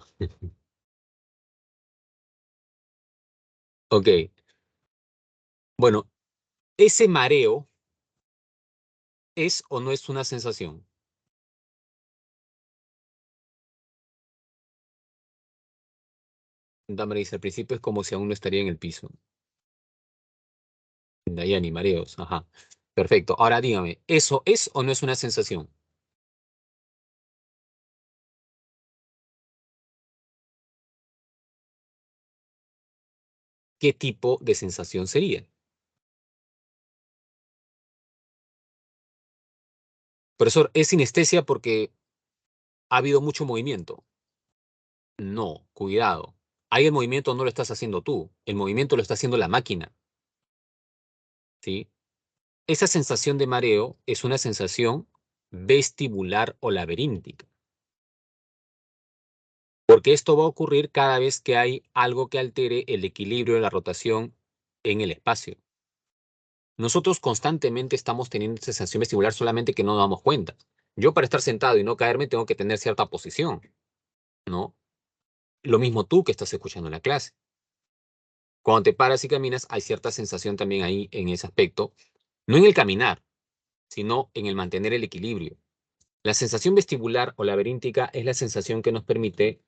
Ok. Bueno, ese mareo es o no es una sensación. Dame dice, al principio es como si aún no estaría en el piso. De ahí ni mareos. Ajá. Perfecto. Ahora dígame, ¿eso es o no es una sensación? ¿Qué tipo de sensación sería? Profesor, ¿es sinestesia porque ha habido mucho movimiento? No, cuidado. Ahí el movimiento no lo estás haciendo tú, el movimiento lo está haciendo la máquina, ¿sí? Esa sensación de mareo es una sensación vestibular o laberíntica, porque esto va a ocurrir cada vez que hay algo que altere el equilibrio de la rotación en el espacio. Nosotros constantemente estamos teniendo sensación vestibular, solamente que no nos damos cuenta. Yo para estar sentado y no caerme tengo que tener cierta posición, ¿no? Lo mismo tú que estás escuchando la clase. Cuando te paras y caminas, hay cierta sensación también ahí en ese aspecto, no en el caminar, sino en el mantener el equilibrio. La sensación vestibular o laberíntica es la sensación que nos permite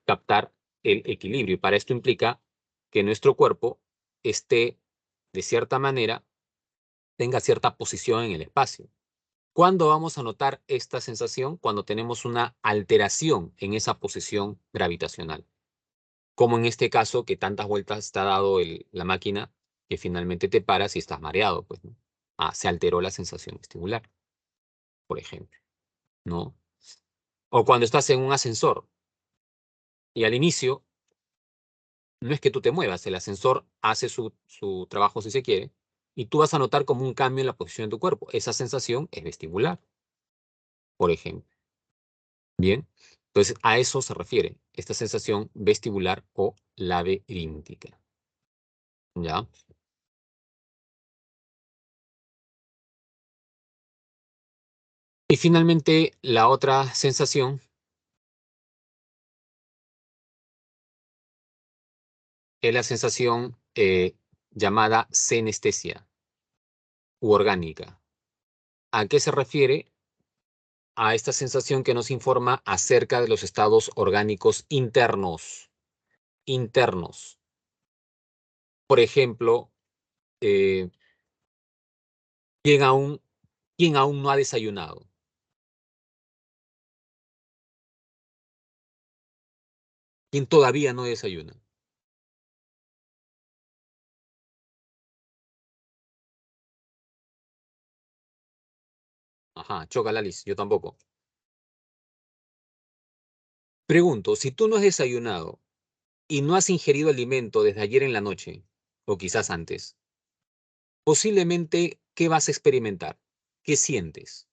captar el equilibrio. Y para esto implica que nuestro cuerpo esté, de cierta manera, tenga cierta posición en el espacio. ¿Cuándo vamos a notar esta sensación? Cuando tenemos una alteración en esa posición gravitacional. Como en este caso, que tantas vueltas te ha dado la máquina que finalmente te paras y estás mareado, pues, ¿no? Se alteró la sensación vestibular, por ejemplo, ¿no? O cuando estás en un ascensor y al inicio no es que tú te muevas, el ascensor hace su trabajo si se quiere y tú vas a notar como un cambio en la posición de tu cuerpo. Esa sensación es vestibular, por ejemplo. Bien, entonces a eso se refiere esta sensación vestibular o laberíntica. ¿Ya? Y finalmente, la otra sensación es la sensación llamada senestesia u orgánica. ¿A qué se refiere? A esta sensación que nos informa acerca de los estados orgánicos internos. Internos. Por ejemplo, eh, ¿quién aún, quién aún no ha desayunado? ¿Quién todavía no desayuna? Ajá, chocalalis, yo tampoco. Pregunto, si tú no has desayunado y no has ingerido alimento desde ayer en la noche, o quizás antes, posiblemente, ¿qué vas a experimentar? ¿Qué sientes?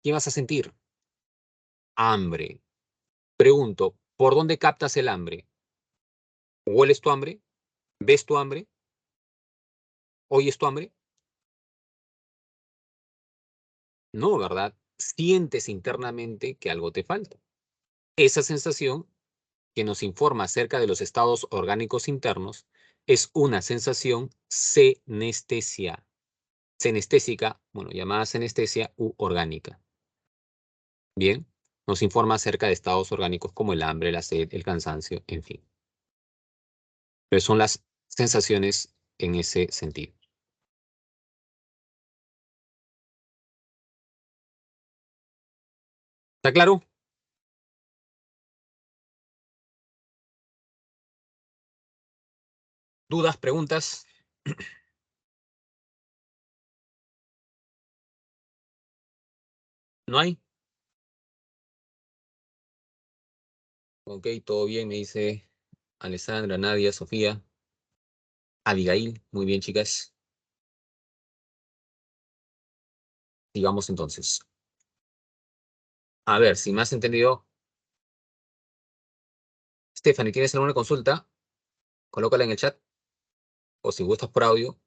¿Qué vas a sentir? Hambre. Pregunto, ¿por dónde captas el hambre? ¿Hueles tu hambre? ¿Ves tu hambre? ¿Oyes tu hambre? No, ¿verdad? Sientes internamente que algo te falta. Esa sensación que nos informa acerca de los estados orgánicos internos es una sensación senestesia. Senestésica, bueno, llamada senestesia u orgánica. Bien, nos informa acerca de estados orgánicos como el hambre, la sed, el cansancio, en fin. Pero son las sensaciones en ese sentido. ¿Está claro? ¿Dudas, preguntas? ¿No hay? Ok, todo bien, me dice Alessandra, Nadia, Sofía, Abigail. Muy bien, chicas. Sigamos entonces. A ver, si me has entendido. Stephanie, ¿tienes alguna consulta? Colócala en el chat. O si gustas por audio.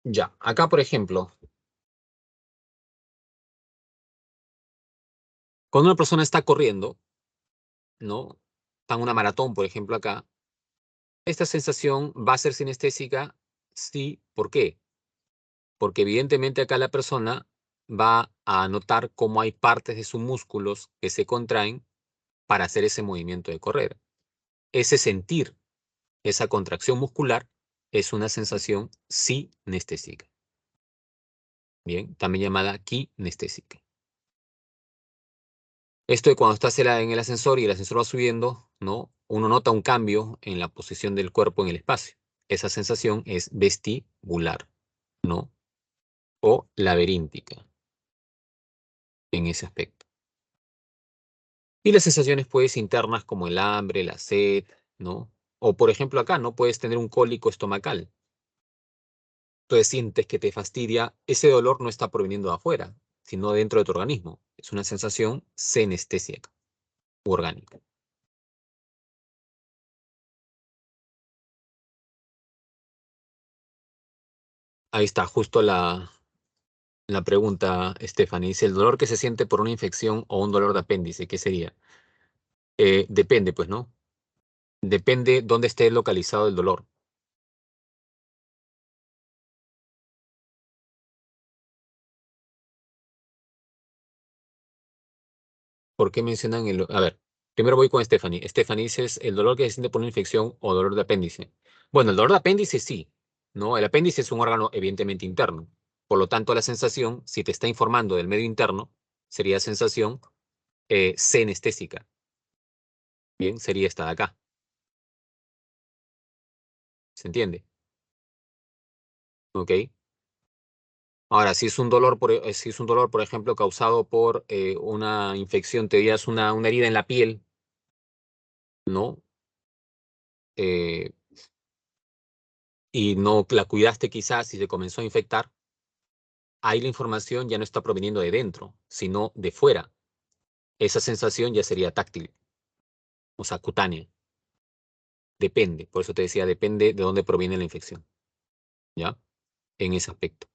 Ya, acá por ejemplo, cuando una persona está corriendo, ¿no? Está en una maratón, por ejemplo, acá, esta sensación va a ser sinestésica, sí. ¿Por qué? Porque evidentemente acá la persona va a notar cómo hay partes de sus músculos que se contraen para hacer ese movimiento de correr. Ese sentir, esa contracción muscular, es una sensación sinestésica. Bien, también llamada kinestésica. Esto de cuando estás en el ascensor y el ascensor va subiendo, ¿no? Uno nota un cambio en la posición del cuerpo en el espacio. Esa sensación es vestibular, ¿no? O laberíntica en ese aspecto. Y las sensaciones, pues, internas como el hambre, la sed, ¿no? O, por ejemplo, acá, ¿no? Puedes tener un cólico estomacal. Entonces sientes que te fastidia. Ese dolor no está proveniendo de afuera, sino dentro de tu organismo. Es una sensación senestésica u orgánica. Ahí está, justo la pregunta, Stephanie. Dice, ¿el dolor que se siente por una infección o un dolor de apéndice, qué sería? Depende, pues, ¿no? Depende dónde esté localizado el dolor. ¿Por qué mencionan el... A ver, primero voy con Stephanie. Stephanie, dices, ¿el dolor que se siente por una infección o dolor de apéndice? Bueno, el dolor de apéndice sí, ¿no? El apéndice es un órgano evidentemente interno. Por lo tanto, la sensación, si te está informando del medio interno, sería sensación senestésica. Bien, sería esta de acá. ¿Se entiende? ¿Ok? Ahora, si es un dolor, por ejemplo, causado por una infección, te dirías una herida en la piel, ¿no? Eh, y no la cuidaste quizás y se comenzó a infectar, ahí la información ya no está proveniendo de dentro, sino de fuera. Esa sensación ya sería táctil, o sea, cutánea. Depende, por eso te decía, depende de dónde proviene la infección, ¿ya? En ese aspecto.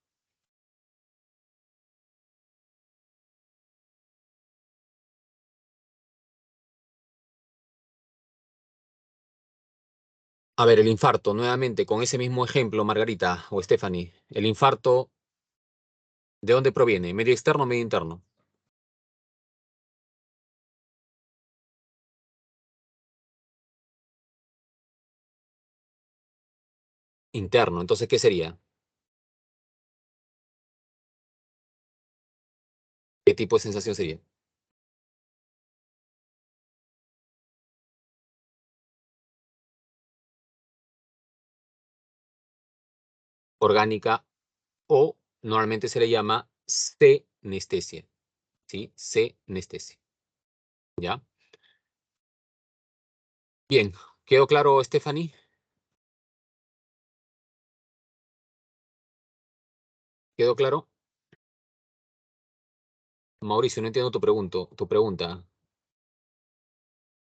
A ver, el infarto, nuevamente, con ese mismo ejemplo, Margarita o Stephanie, el infarto, ¿de dónde proviene? ¿Medio externo o medio interno? Interno, entonces, ¿qué sería? ¿Qué tipo de sensación sería? Orgánica o normalmente se le llama senestesia, ¿sí? Senestesia, ¿ya? Bien, ¿quedó claro, Stephanie? ¿Quedó claro? Mauricio, no entiendo tu pregunta.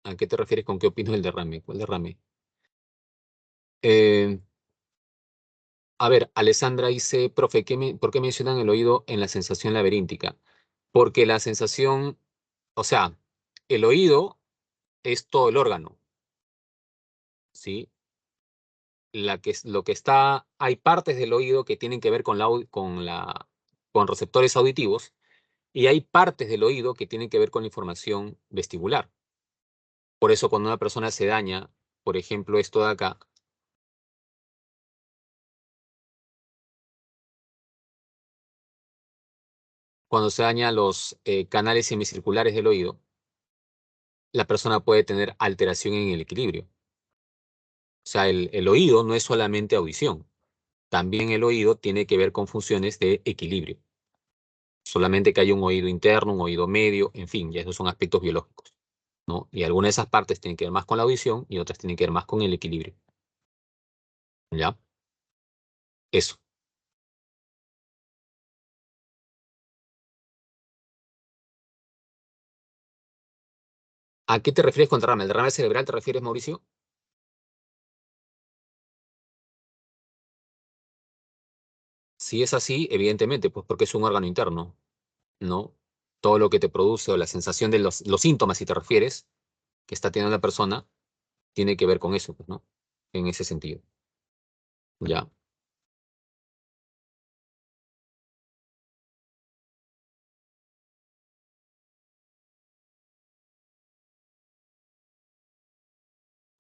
¿A qué te refieres con qué opino del derrame? ¿Cuál derrame? Eh, a ver, Alessandra dice, profe, ¿por qué mencionan el oído en la sensación laberíntica? Porque la sensación, o sea, el oído es todo el órgano, ¿sí? Lo que está, hay partes del oído que tienen que ver con receptores auditivos y hay partes del oído que tienen que ver con la información vestibular. Por eso cuando una persona se daña, por ejemplo, esto de acá, cuando se daña los canales semicirculares del oído, la persona puede tener alteración en el equilibrio. O sea, el oído no es solamente audición, también el oído tiene que ver con funciones de equilibrio. Solamente que hay un oído interno, un oído medio, en fin, ya esos son aspectos biológicos, ¿no? Y algunas de esas partes tienen que ver más con la audición y otras tienen que ver más con el equilibrio, ¿ya? Eso. ¿A qué te refieres con derrame? ¿El derrame cerebral te refieres, Mauricio? Si es así, evidentemente, pues porque es un órgano interno, ¿no? Todo lo que te produce o la sensación de los síntomas, si te refieres, que está teniendo la persona, tiene que ver con eso, pues, ¿no? En ese sentido, ¿ya?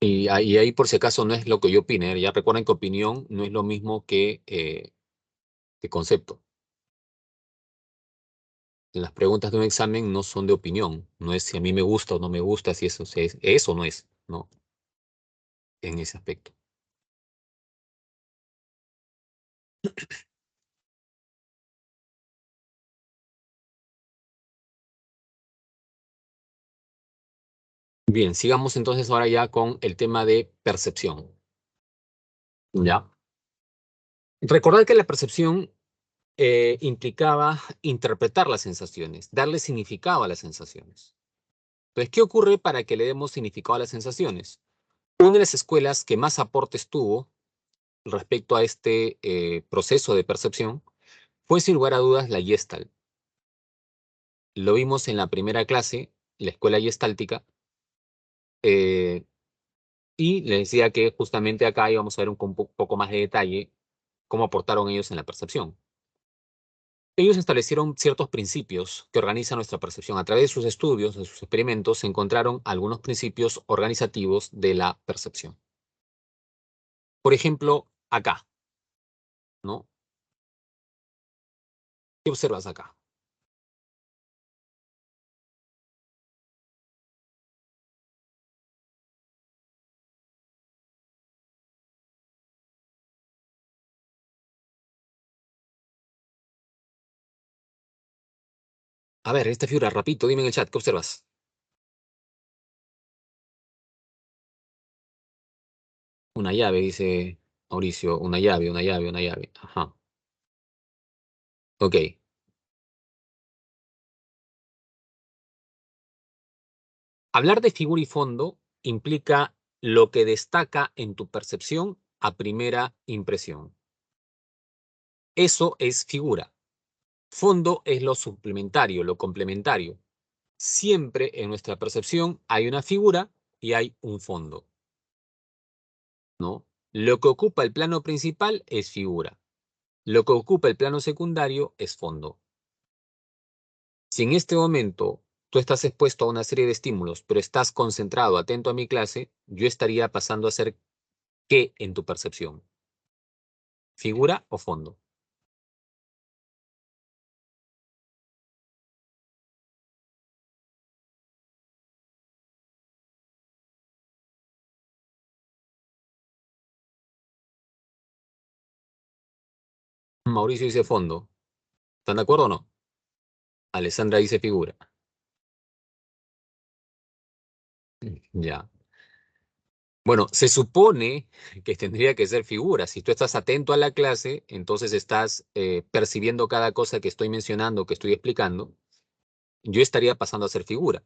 Y ahí, por si acaso, no es lo que yo opine, ¿eh? Ya recuerden que opinión no es lo mismo que concepto. Las preguntas de un examen no son de opinión, no es si a mí me gusta o no me gusta, si eso no es, ¿no? En ese aspecto. Bien, sigamos entonces ahora ya con el tema de percepción, ¿ya? Recordad que la percepción implicaba interpretar las sensaciones, darle significado a las sensaciones. Entonces, ¿qué ocurre para que le demos significado a las sensaciones? Una de las escuelas que más aportes tuvo respecto a este proceso de percepción fue sin lugar a dudas la Gestalt. Lo vimos en la primera clase, la escuela gestáltica, eh, y les decía que justamente acá íbamos a ver un poco más de detalle cómo aportaron ellos en la percepción. Ellos establecieron ciertos principios que organizan nuestra percepción. A través de sus estudios, de sus experimentos, se encontraron algunos principios organizativos de la percepción. Por ejemplo, acá, ¿no? ¿Qué observas acá? A ver, esta figura, rapidito, dime en el chat, ¿qué observas? Una llave, dice Mauricio, una llave, una llave, una llave. Ajá, ok. Hablar de figura y fondo implica lo que destaca en tu percepción a primera impresión. Eso es figura. Fondo es lo suplementario, lo complementario. Siempre en nuestra percepción hay una figura y hay un fondo, ¿no? Lo que ocupa el plano principal es figura. Lo que ocupa el plano secundario es fondo. Si en este momento tú estás expuesto a una serie de estímulos, pero estás concentrado, atento a mi clase, yo estaría pasando a ser ¿qué en tu percepción? ¿Figura o fondo? Mauricio dice fondo. ¿Están de acuerdo o no? Alessandra dice figura. Ya. Bueno, se supone que tendría que ser figura. Si tú estás atento a la clase, entonces estás percibiendo cada cosa que estoy mencionando, que estoy explicando, yo estaría pasando a ser figura.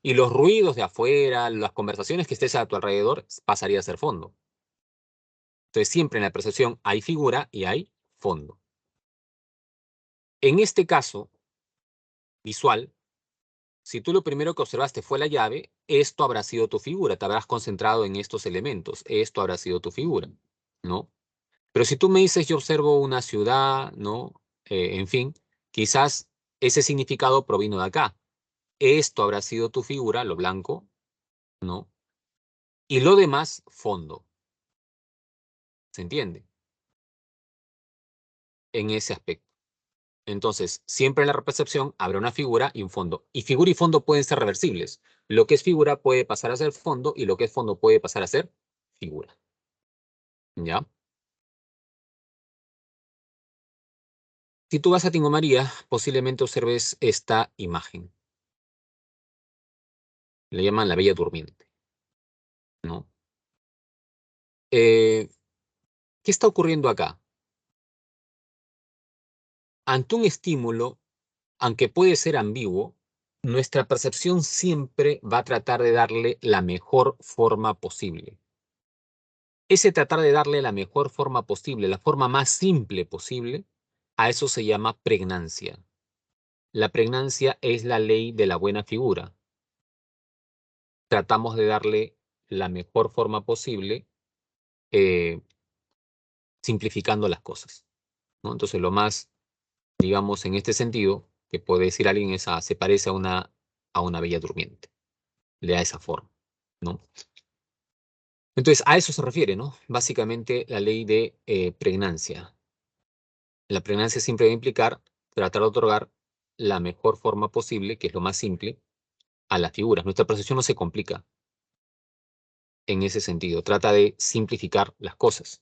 Y los ruidos de afuera, las conversaciones que estés a tu alrededor, pasaría a ser fondo. Entonces, siempre en la percepción hay figura y hay fondo. En este caso visual, si tú lo primero que observaste fue la llave, esto habrá sido tu figura, te habrás concentrado en estos elementos, esto habrá sido tu figura, ¿no? Pero si tú me dices, yo observo una ciudad, ¿no? En fin, quizás ese significado provino de acá. Esto habrá sido tu figura, lo blanco, ¿no? Y lo demás, fondo, ¿se entiende? En ese aspecto. Entonces, siempre en la repercepción habrá una figura y un fondo. Y figura y fondo pueden ser reversibles. Lo que es figura puede pasar a ser fondo y lo que es fondo puede pasar a ser figura. ¿Ya? Si tú vas a Tingo María, posiblemente observes esta imagen. Le llaman la Bella Durmiente, ¿no? ¿Qué está ocurriendo acá? Ante un estímulo, aunque puede ser ambiguo, nuestra percepción siempre va a tratar de darle la mejor forma posible. Ese tratar de darle la mejor forma posible, la forma más simple posible, a eso se llama pregnancia. La pregnancia es la ley de la buena figura. Tratamos de darle la mejor forma posible, eh, simplificando las cosas, ¿no? Entonces, lo más, digamos, en este sentido, que puede decir alguien es, se parece a una bella durmiente. Le da esa forma, ¿no? Entonces, a eso se refiere, ¿no? Básicamente, la ley de pregnancia. La pregnancia siempre va a implicar tratar de otorgar la mejor forma posible, que es lo más simple, a las figuras. Nuestra percepción no se complica en ese sentido. Trata de simplificar las cosas.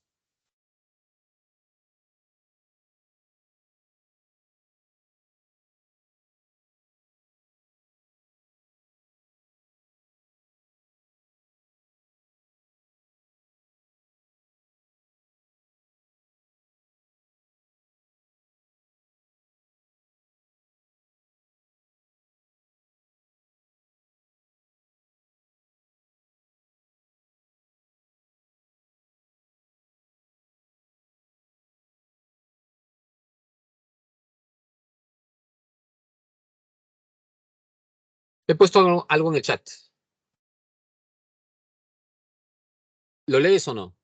He puesto algo en el chat. ¿Lo lees o no?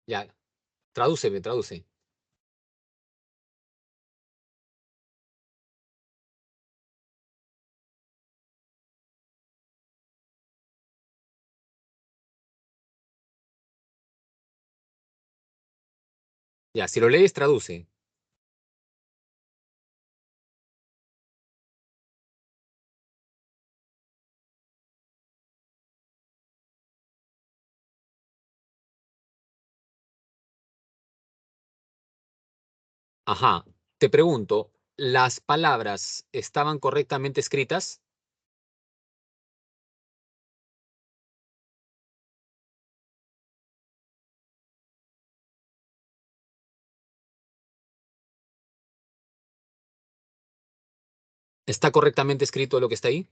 Ya, tradúceme, traduce. Ya, si lo lees, traduce. Ajá. Te pregunto, ¿las palabras estaban correctamente escritas? ¿Está correctamente escrito lo que está ahí?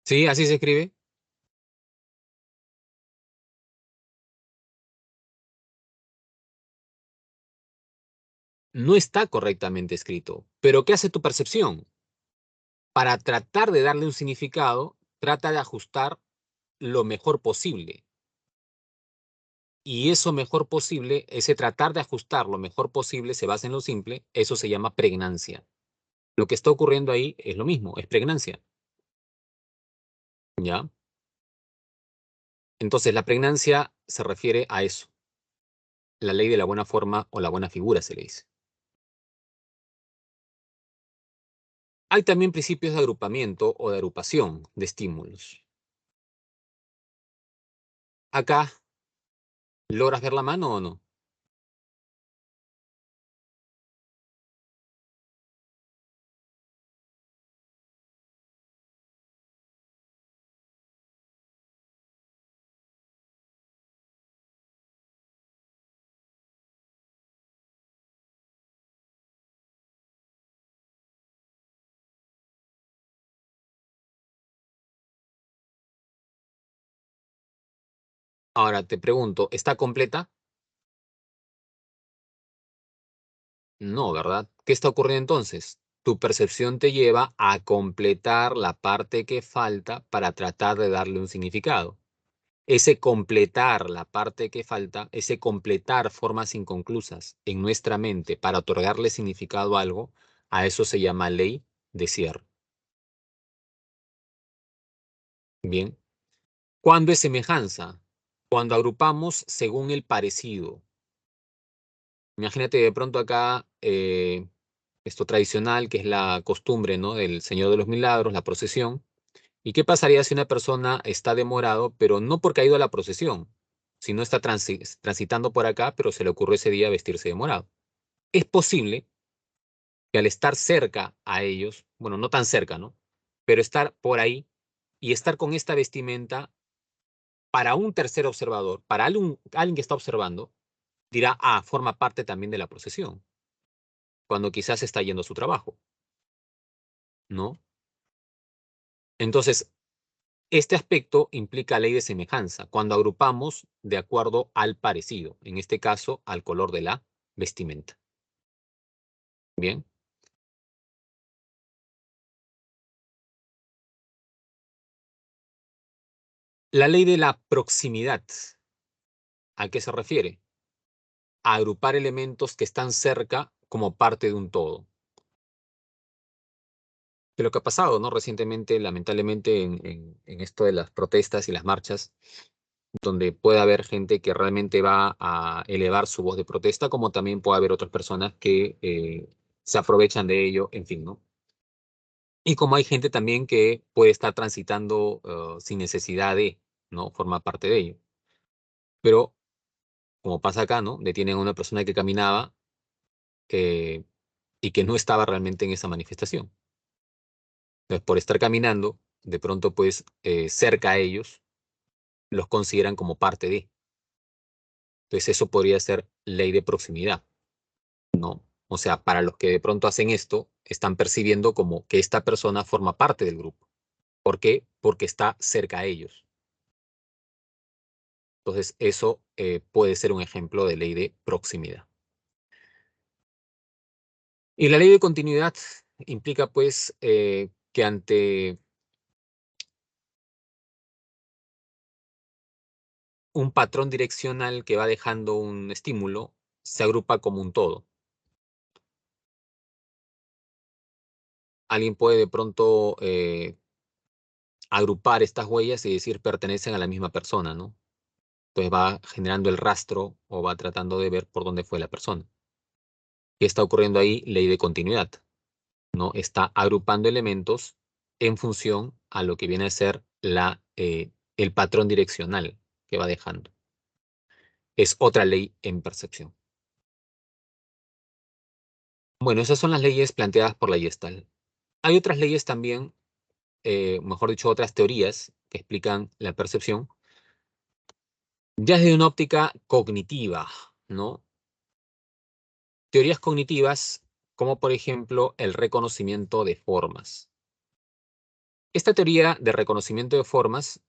Sí, así se escribe. No está correctamente escrito. Pero ¿qué hace tu percepción? Para tratar de darle un significado, trata de ajustar lo mejor posible. Y eso mejor posible, ese tratar de ajustar lo mejor posible, se basa en lo simple, eso se llama pregnancia. Lo que está ocurriendo ahí es lo mismo, es pregnancia. ¿Ya? Entonces, la pregnancia se refiere a eso, la ley de la buena forma o la buena figura se le dice. Hay también principios de agrupamiento o de agrupación de estímulos. Acá, ¿logras ver la mano o no? Ahora te pregunto, ¿está completa? No, ¿verdad? ¿Qué está ocurriendo entonces? Tu percepción te lleva a completar la parte que falta para tratar de darle un significado. ese completar la parte que falta, ese completar formas inconclusas en nuestra mente para otorgarle significado a algo, a eso se llama ley de cierre. Bien. ¿Cuándo es semejanza? Cuando agrupamos según el parecido. Imagínate de pronto acá esto tradicional, que es la costumbre, ¿no? Del Señor de los Milagros, la procesión. ¿Y qué pasaría si una persona está demorado, pero no porque ha ido a la procesión, sino está transitando por acá, pero se le ocurrió ese día vestirse de morado? Es posible que al estar cerca a ellos, bueno, no tan cerca, ¿no? Pero estar por ahí y estar con esta vestimenta para un tercer observador, para alguien que está observando, dirá, ah, forma parte también de la procesión, cuando quizás está yendo a su trabajo, ¿no? Entonces, este aspecto implica ley de semejanza, cuando agrupamos de acuerdo al parecido, en este caso, al color de la vestimenta. Bien. La ley de la proximidad, ¿a qué se refiere? A agrupar elementos que están cerca como parte de un todo. De lo que ha pasado, ¿no? Recientemente, lamentablemente, en esto de las protestas y las marchas, donde puede haber gente que realmente va a elevar su voz de protesta, como también puede haber otras personas que se aprovechan de ello, en fin, ¿no? Y como hay gente también que puede estar transitando sin necesidad de, ¿no? Forma parte de ello. Pero, como pasa acá, ¿no? Detienen a una persona que caminaba eh, y que no estaba realmente en esa manifestación. Entonces, por estar caminando, de pronto, pues, cerca a ellos, los consideran como parte de. Entonces, eso podría ser ley de proximidad, ¿no? O sea, para los que de pronto hacen esto, están percibiendo como que esta persona forma parte del grupo. ¿Por qué? Porque está cerca a ellos. Entonces, eso puede ser un ejemplo de ley de proximidad. Y la ley de continuidad implica, pues, que ante un patrón direccional que va dejando un estímulo, se agrupa como un todo. Alguien puede de pronto agrupar estas huellas y decir pertenecen a la misma persona, ¿no? Entonces va generando el rastro o va tratando de ver por dónde fue la persona. ¿Qué está ocurriendo ahí? Ley de continuidad, ¿no? Está agrupando elementos en función a lo que viene a ser el patrón direccional que va dejando. Es otra ley en percepción. Bueno, esas son las leyes planteadas por la Gestalt. Hay otras leyes también, mejor dicho, otras teorías que explican la percepción, ya desde una óptica cognitiva, ¿no? Teorías cognitivas como por ejemplo el reconocimiento de formas. Esta teoría de reconocimiento de formas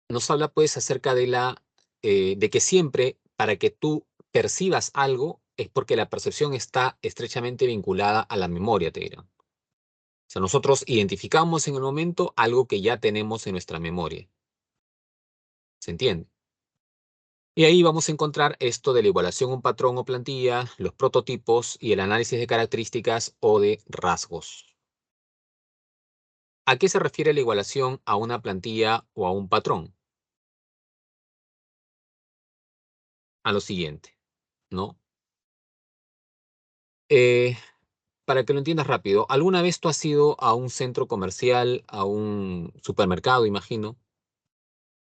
nos habla pues acerca de que siempre para que tú percibas algo es porque la percepción está estrechamente vinculada a la memoria, te dirán. O sea, nosotros identificamos en el momento algo que ya tenemos en nuestra memoria. ¿Se entiende? Y ahí vamos a encontrar esto de la igualación a un patrón o plantilla, los prototipos y el análisis de características o de rasgos. ¿A qué se refiere la igualación a una plantilla o a un patrón? A lo siguiente, ¿no? Eh, para que lo entiendas rápido, ¿alguna vez tú has ido a un centro comercial, a un supermercado, imagino?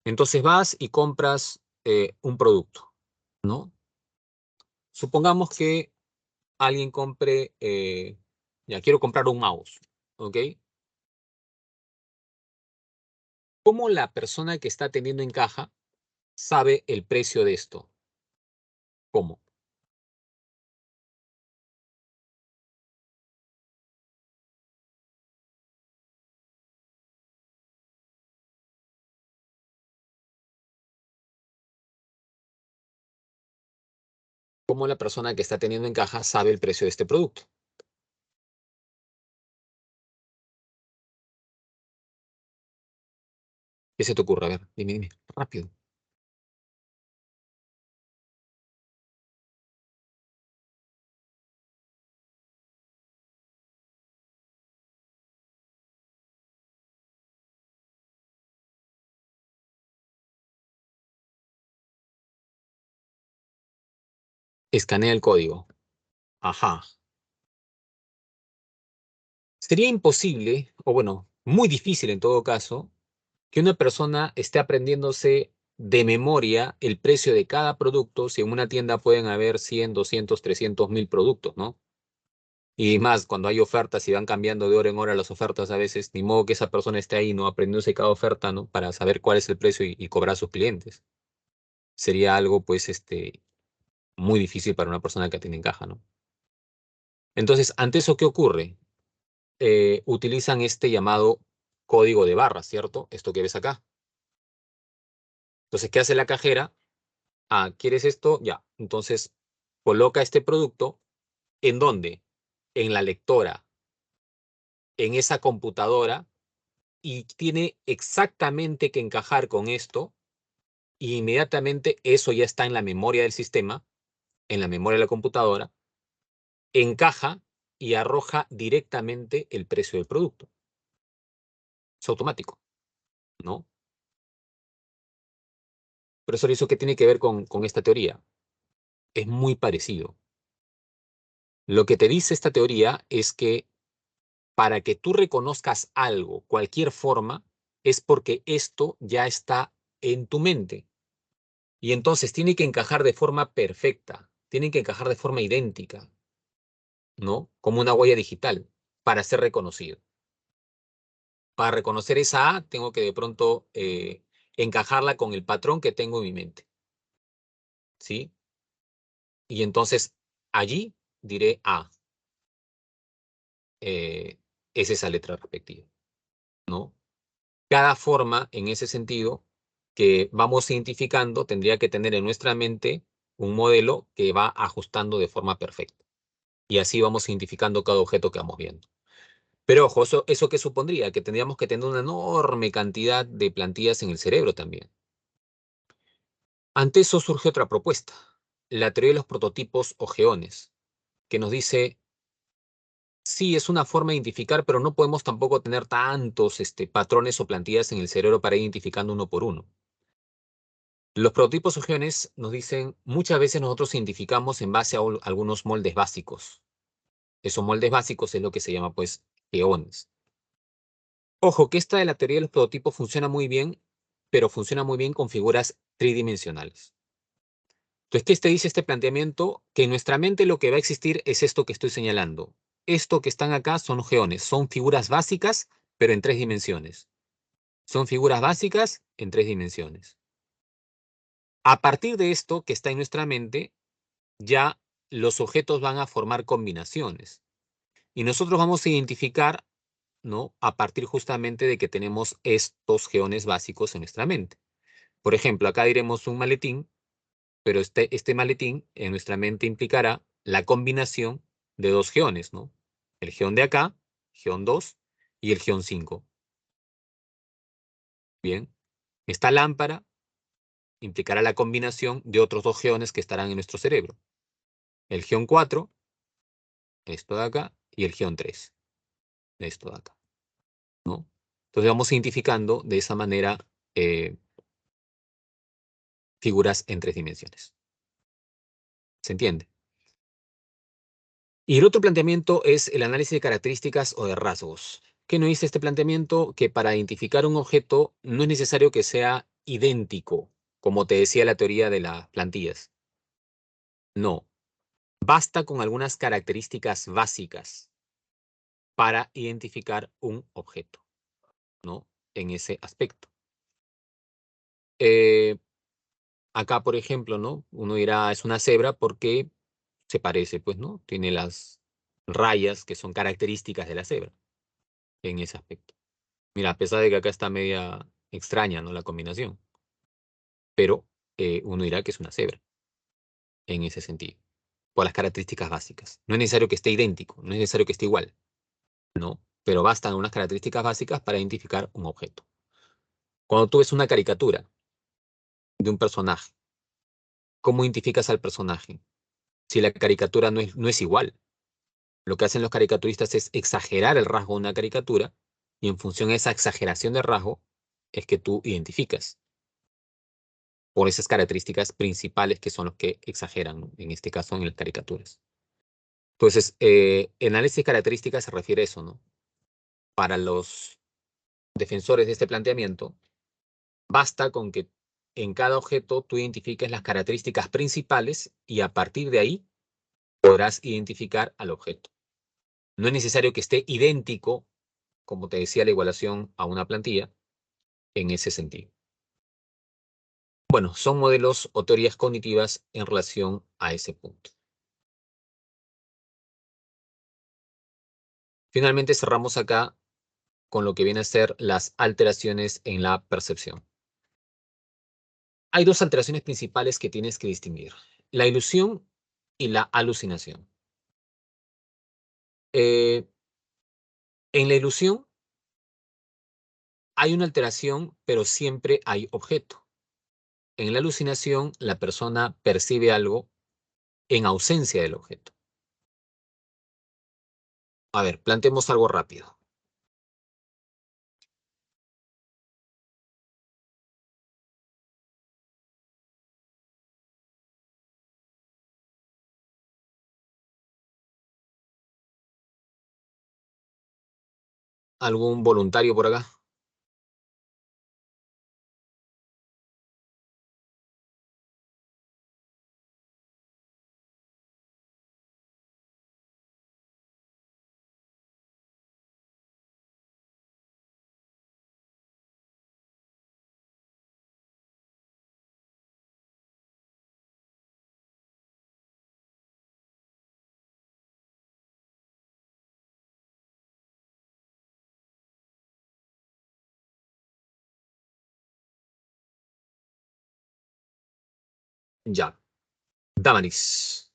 Entonces vas y compras un producto, ¿no? Supongamos que alguien compre, ya quiero comprar un mouse, ¿ok? ¿Cómo la persona que está atendiendo en caja sabe el precio de esto? ¿Cómo? ¿Cómo la persona que está atendiendo en caja sabe el precio de este producto? ¿Qué se te ocurre? A ver, dime, rápido. Escanea el código. Ajá. Sería imposible, o bueno, muy difícil en todo caso, que una persona esté aprendiéndose de memoria el precio de cada producto si en una tienda pueden haber 100, 200, 300.000 productos, ¿no? Y más, cuando hay ofertas y van cambiando de hora en hora las ofertas a veces, ni modo que esa persona esté ahí, ¿no? Aprendiéndose cada oferta, ¿no? Para saber cuál es el precio y cobrar a sus clientes. Sería algo, pues, muy difícil para una persona que tiene en caja, ¿no? Entonces, ante eso, ¿qué ocurre? Utilizan este llamado código de barras, ¿cierto? Esto que ves acá. Entonces, ¿qué hace la cajera? Ah, ¿quieres esto? Ya. Entonces, coloca este producto. ¿En dónde? En la lectora, en esa computadora, y tiene exactamente que encajar con esto, y inmediatamente eso ya está en la memoria del sistema, en la memoria de la computadora, encaja y arroja directamente el precio del producto. Es automático, ¿no? Profesor, ¿eso qué tiene que ver con esta teoría? Es muy parecido. Lo que te dice esta teoría es que para que tú reconozcas algo, cualquier forma, es porque esto ya está en tu mente. Y entonces tiene que encajar de forma perfecta, tiene que encajar de forma idéntica, ¿no? Como una huella digital para ser reconocido. Para reconocer esa A, tengo que de pronto encajarla con el patrón que tengo en mi mente, ¿sí? Y entonces allí diré A, eh, es esa letra respectiva, ¿no? Cada forma, en ese sentido, que vamos identificando, tendría que tener en nuestra mente un modelo que va ajustando de forma perfecta. Y así vamos identificando cada objeto que vamos viendo. Pero ojo, ¿eso qué supondría? Que tendríamos que tener una enorme cantidad de plantillas en el cerebro también. Ante eso surge otra propuesta, la teoría de los prototipos o geones, que nos dice, sí, es una forma de identificar, pero no podemos tampoco tener tantos patrones o plantillas en el cerebro para ir identificando uno por uno. Los prototipos o geones nos dicen, muchas veces nosotros identificamos en base a algunos moldes básicos. Esos moldes básicos es lo que se llama, pues, geones. Ojo, que esta de la teoría de los prototipos funciona muy bien, pero funciona muy bien con figuras tridimensionales. Entonces, ¿qué te dice este planteamiento? Que en nuestra mente lo que va a existir es esto que estoy señalando. Esto que están acá son geones, son figuras básicas, pero en 3 dimensiones. Son figuras básicas en 3 dimensiones. A partir de esto que está en nuestra mente, ya los objetos van a formar combinaciones. Y nosotros vamos a identificar, ¿no? A partir justamente de que tenemos estos geones básicos en nuestra mente. Por ejemplo, acá diremos un maletín, pero este maletín en nuestra mente implicará la combinación de dos geones, ¿no? El geón de acá, geón 2, y el geón 5. Bien. Esta lámpara implicará la combinación de otros dos geones que estarán en nuestro cerebro. El geón 4, esto de acá, y el geón 3, esto de acá, ¿no? Entonces vamos identificando de esa manera eh, figuras en 3 dimensiones. ¿Se entiende? Y el otro planteamiento es el análisis de características o de rasgos. ¿Qué nos dice este planteamiento? Que para identificar un objeto no es necesario que sea idéntico, como te decía la teoría de las plantillas. No, basta con algunas características básicas para identificar un objeto, ¿no? En ese aspecto. Eh, Acá, por ejemplo, ¿no? Uno dirá, es una cebra porque se parece, pues, ¿no? Tiene las rayas que son características de la cebra en ese aspecto. Mira, a pesar de que acá está media extraña, ¿no? La combinación, pero uno dirá que es una cebra en ese sentido, por las características básicas. No es necesario que esté idéntico, no es necesario que esté igual, ¿no? Pero bastan unas características básicas para identificar un objeto. Cuando tú ves una caricatura de un personaje, ¿cómo identificas al personaje? Si la caricatura no es igual. Lo que hacen los caricaturistas es exagerar el rasgo de una caricatura y en función de esa exageración de rasgo es que tú identificas por esas características principales que son los que exageran, ¿no? En este caso en las caricaturas. Entonces, análisis de características se refiere a eso, ¿no? Para los defensores de este planteamiento, basta con que en cada objeto tú identifiques las características principales y a partir de ahí podrás identificar al objeto. No es necesario que esté idéntico, como te decía la igualación a una plantilla, en ese sentido. Bueno, son modelos o teorías cognitivas en relación a ese punto. Finalmente cerramos acá con lo que viene a ser las alteraciones en la percepción. Hay dos alteraciones principales que tienes que distinguir: la ilusión y la alucinación. En la ilusión hay una alteración, pero siempre hay objeto. En la alucinación, la persona percibe algo en ausencia del objeto. A ver, planteemos algo rápido. ¿Algún voluntario por acá? Ya. Damaris.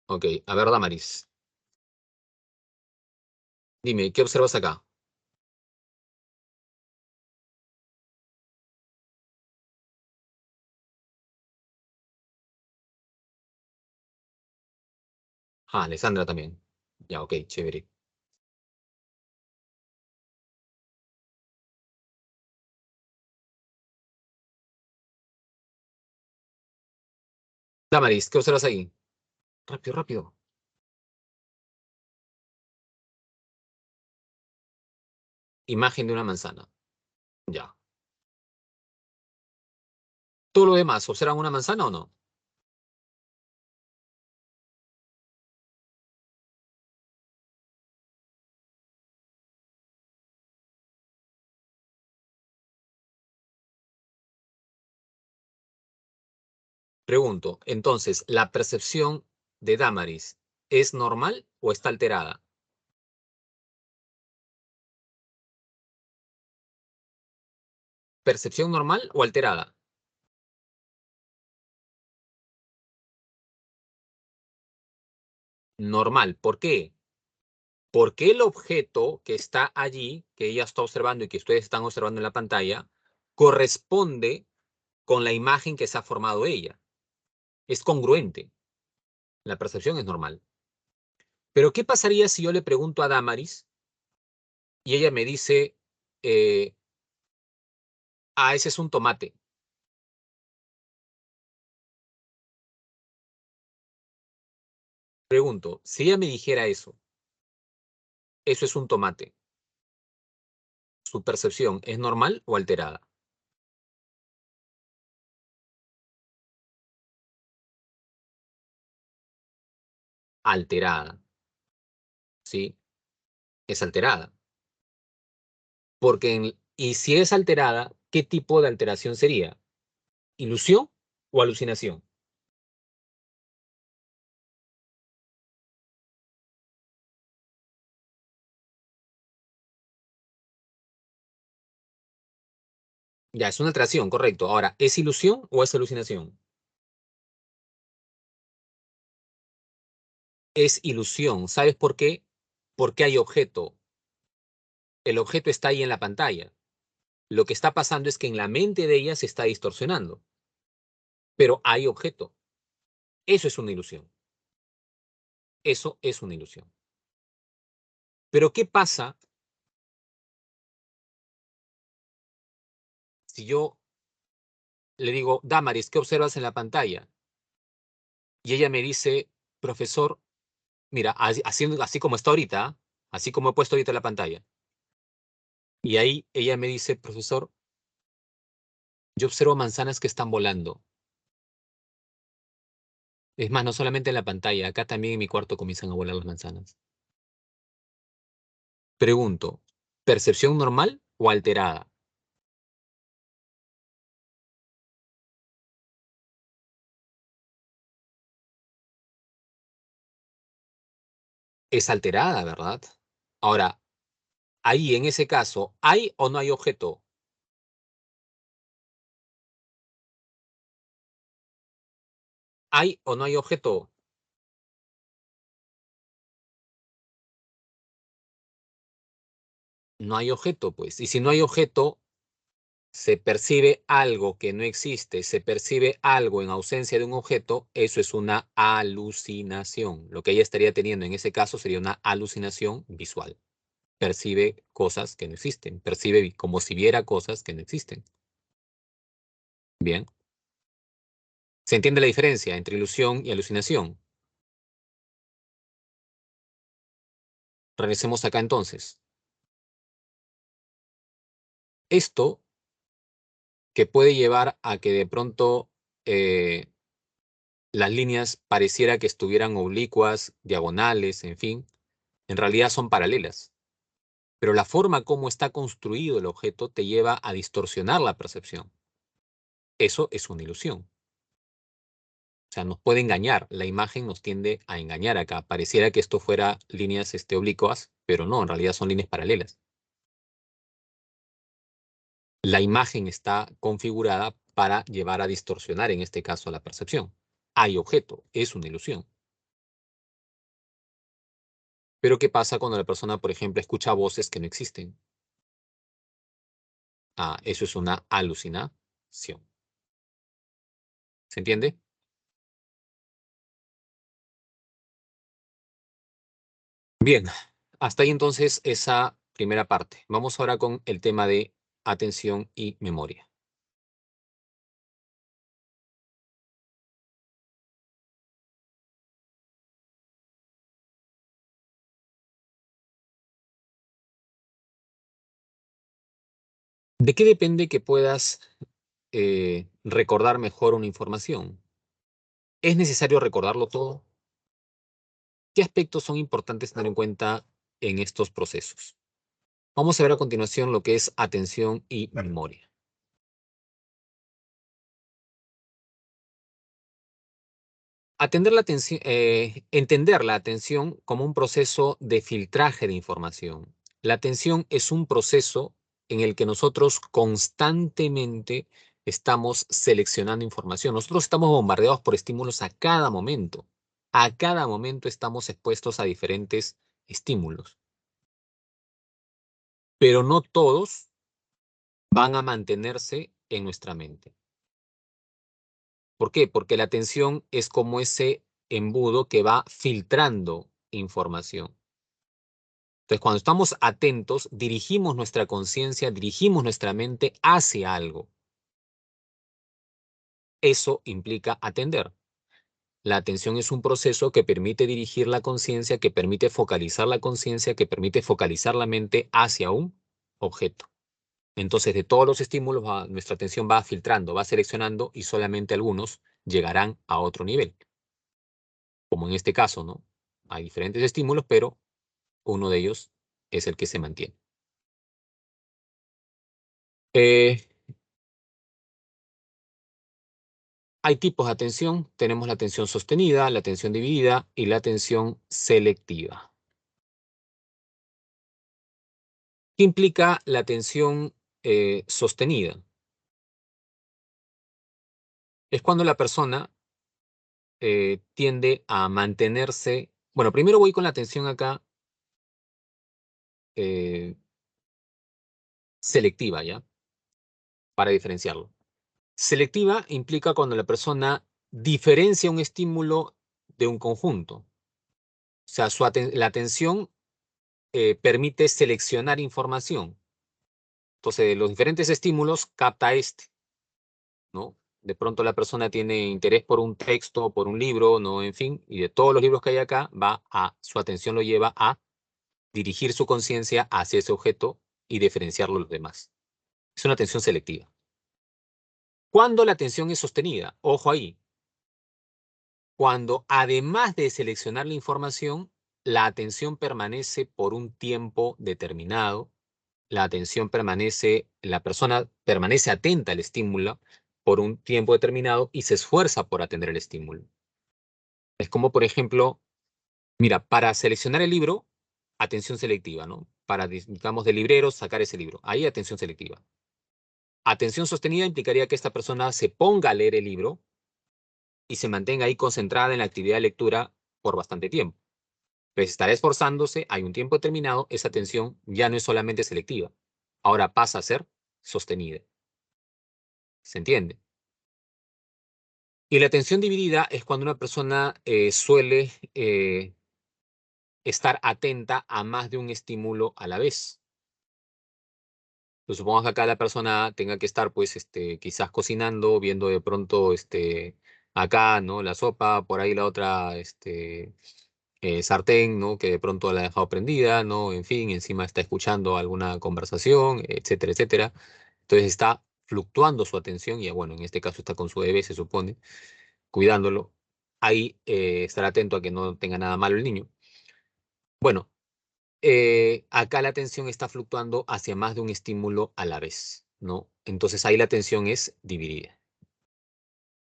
Ok, a ver, Damaris. Dime, ¿qué observas acá? Ah, Alessandra también. Ya, ok, chévere. Damaris, ¿qué observas ahí? Rápido, rápido. Imagen de una manzana. Ya. ¿Todo lo demás observan una manzana o no? Pregunto, entonces, ¿la percepción de Damaris es normal o está alterada? ¿Percepción normal o alterada? Normal. ¿Por qué? Porque el objeto que está allí, que ella está observando y que ustedes están observando en la pantalla, corresponde con la imagen que se ha formado ella. Es congruente. La percepción es normal. Pero ¿qué pasaría si yo le pregunto a Damaris y ella me dice, eh, ese es un tomate? Pregunto, si ella me dijera eso es un tomate, ¿su percepción es normal o alterada? Alterada, ¿sí? Es alterada. Y si es alterada, ¿qué tipo de alteración sería? ¿Ilusión o alucinación? Ya, es una alteración, correcto. Ahora, ¿es ilusión o es alucinación? Es ilusión. ¿Sabes por qué? Porque hay objeto. el objeto está ahí en la pantalla. Lo que está pasando es que en la mente de ella se está distorsionando, pero hay objeto. Eso es una ilusión. Eso es una ilusión. Pero ¿qué pasa si yo le digo, Damaris, ¿qué observas en la pantalla? Y ella me dice, profesor, mira, así como está ahorita, así como he puesto ahorita la pantalla. Y ahí ella me dice, profesor, yo observo manzanas que están volando. Es más, no solamente en la pantalla, acá también en mi cuarto comienzan a volar las manzanas. Pregunto, ¿percepción normal o alterada? Es alterada, ¿verdad? Ahora, ahí en ese caso, ¿hay o no hay objeto? ¿Hay o no hay objeto? No hay objeto, pues. Y si no hay objeto, se percibe algo que no existe, se percibe algo en ausencia de un objeto, eso es una alucinación. Lo que ella estaría teniendo en ese caso sería una alucinación visual. Percibe cosas que no existen, percibe como si viera cosas que no existen. Bien. ¿Se entiende la diferencia entre ilusión y alucinación? Regresemos acá entonces. Esto que puede llevar a que de pronto eh, las líneas pareciera que estuvieran oblicuas, diagonales, en fin, en realidad son paralelas. Pero la forma como está construido el objeto te lleva a distorsionar la percepción. Eso es una ilusión. O sea, nos puede engañar. La imagen nos tiende a engañar acá. Pareciera que esto fuera líneas oblicuas, pero no, en realidad son líneas paralelas. La imagen está configurada para llevar a distorsionar, en este caso, la percepción. Hay objeto, es una ilusión. Pero ¿qué pasa cuando la persona, por ejemplo, escucha voces que no existen? Ah, eso es una alucinación. ¿Se entiende? Bien, hasta ahí entonces esa primera parte. Vamos ahora con el tema de atención y memoria. ¿De qué depende que puedas recordar mejor una información? ¿Es necesario recordarlo todo? ¿Qué aspectos son importantes tener en cuenta en estos procesos? Vamos a ver a continuación lo que es atención y memoria. Entender la atención como un proceso de filtraje de información. La atención es un proceso en el que nosotros constantemente estamos seleccionando información. Nosotros estamos bombardeados por estímulos a cada momento. A cada momento estamos expuestos a diferentes estímulos, pero no todos van a mantenerse en nuestra mente. ¿Por qué? Porque la atención es como ese embudo que va filtrando información. Entonces, cuando estamos atentos, dirigimos nuestra conciencia, dirigimos nuestra mente hacia algo. Eso implica atender. La atención es un proceso que permite dirigir la conciencia, que permite focalizar la conciencia, que permite focalizar la mente hacia un objeto. Entonces, de todos los estímulos, nuestra atención va filtrando, va seleccionando y solamente algunos llegarán a otro nivel. Como en este caso, ¿no? Hay diferentes estímulos, pero uno de ellos es el que se mantiene. Eh, Hay tipos de atención. Tenemos la atención sostenida, la atención dividida y la atención selectiva. ¿Qué implica la atención sostenida? Es cuando la persona tiende a mantenerse. Bueno, primero voy con la atención acá. selectiva, ¿ya? Para diferenciarlo. Selectiva implica cuando la persona diferencia un estímulo de un conjunto. O sea, la atención permite seleccionar información. Entonces, de los diferentes estímulos, capta este, ¿no? De pronto la persona tiene interés por un texto, por un libro, ¿no? En fin, y de todos los libros que hay acá, su atención lo lleva a dirigir su conciencia hacia ese objeto y diferenciarlo de los demás. Es una atención selectiva. Cuando la atención es sostenida, ojo ahí, cuando además de seleccionar la información, la atención permanece por un tiempo determinado, la persona permanece atenta al estímulo por un tiempo determinado y se esfuerza por atender el estímulo. Es como, por ejemplo, mira, para seleccionar el libro, atención selectiva, ¿no? Para, digamos, del librero, sacar ese libro. Ahí atención selectiva. Atención sostenida implicaría que esta persona se ponga a leer el libro y se mantenga ahí concentrada en la actividad de lectura por bastante tiempo. Pues estará esforzándose, hay un tiempo determinado, esa atención ya no es solamente selectiva, ahora pasa a ser sostenida. ¿Se entiende? Y la atención dividida es cuando una persona suele estar atenta a más de un estímulo a la vez. Pues supongamos que acá la persona tenga que estar, pues, quizás cocinando, viendo de pronto, acá, ¿no? La sopa, por ahí la otra, sartén, ¿no? Que de pronto la ha dejado prendida, ¿no? En fin, encima está escuchando alguna conversación, etcétera, etcétera. Entonces está fluctuando su atención y, bueno, en este caso está con su bebé, se supone, cuidándolo. Ahí estar atento a que no tenga nada malo el niño. Bueno, acá la atención está fluctuando hacia más de un estímulo a la vez, ¿no? Entonces ahí la atención es dividida.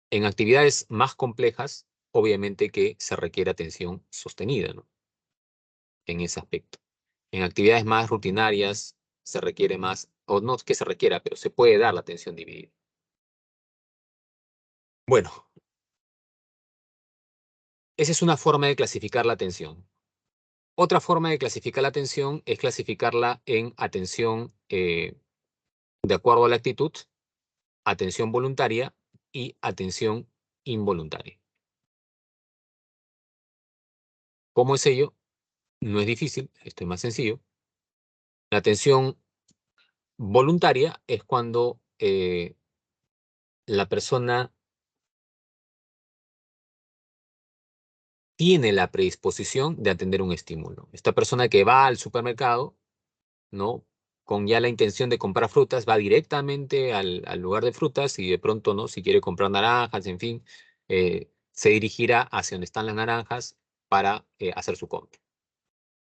En actividades más complejas, obviamente que se requiere atención sostenida, ¿no? En ese aspecto. En actividades más rutinarias se requiere más, o no es que se requiera, pero se puede dar la atención dividida. Bueno, esa es una forma de clasificar la atención. Otra forma de clasificar la atención es clasificarla en atención de acuerdo a la actitud, atención voluntaria y atención involuntaria. ¿Cómo es ello? No es difícil, esto es más sencillo. La atención voluntaria es cuando la persona tiene la predisposición de atender un estímulo. Esta persona que va al supermercado, ¿no? Con ya la intención de comprar frutas, va directamente al lugar de frutas y de pronto, ¿no? Si quiere comprar naranjas, en fin, se dirigirá hacia donde están las naranjas para hacer su compra.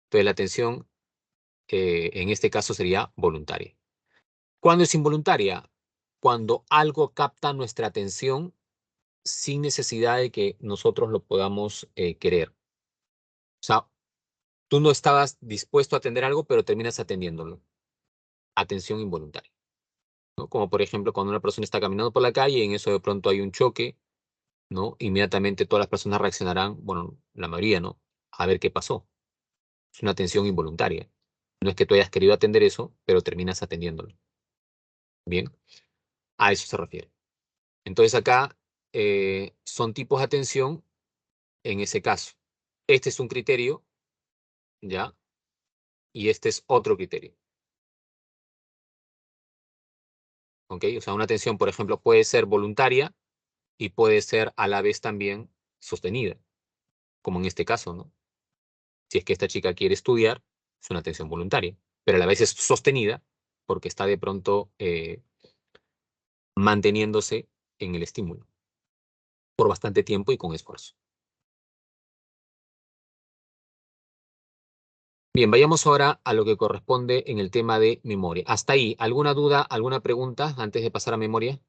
Entonces la atención en este caso sería voluntaria. ¿Cuándo es involuntaria? Cuando algo capta nuestra atención sin necesidad de que nosotros lo podamos querer. O sea, tú no estabas dispuesto a atender algo, pero terminas atendiéndolo. Atención involuntaria, ¿no? Como por ejemplo, cuando una persona está caminando por la calle y en eso de pronto hay un choque, ¿no? Inmediatamente todas las personas reaccionarán, bueno, la mayoría, ¿no? A ver qué pasó. Es una atención involuntaria. No es que tú hayas querido atender eso, pero terminas atendiéndolo. Bien, a eso se refiere. Entonces acá son tipos de atención en ese caso. Este es un criterio, ¿ya? Y este es otro criterio, ¿ok? O sea, una atención, por ejemplo, puede ser voluntaria y puede ser a la vez también sostenida, como en este caso, ¿no? Si es que esta chica quiere estudiar, es una atención voluntaria, pero a la vez es sostenida porque está de pronto manteniéndose en el estímulo por bastante tiempo y con esfuerzo. Bien, vayamos ahora a lo que corresponde en el tema de memoria. Hasta ahí, ¿alguna duda, alguna pregunta antes de pasar a memoria?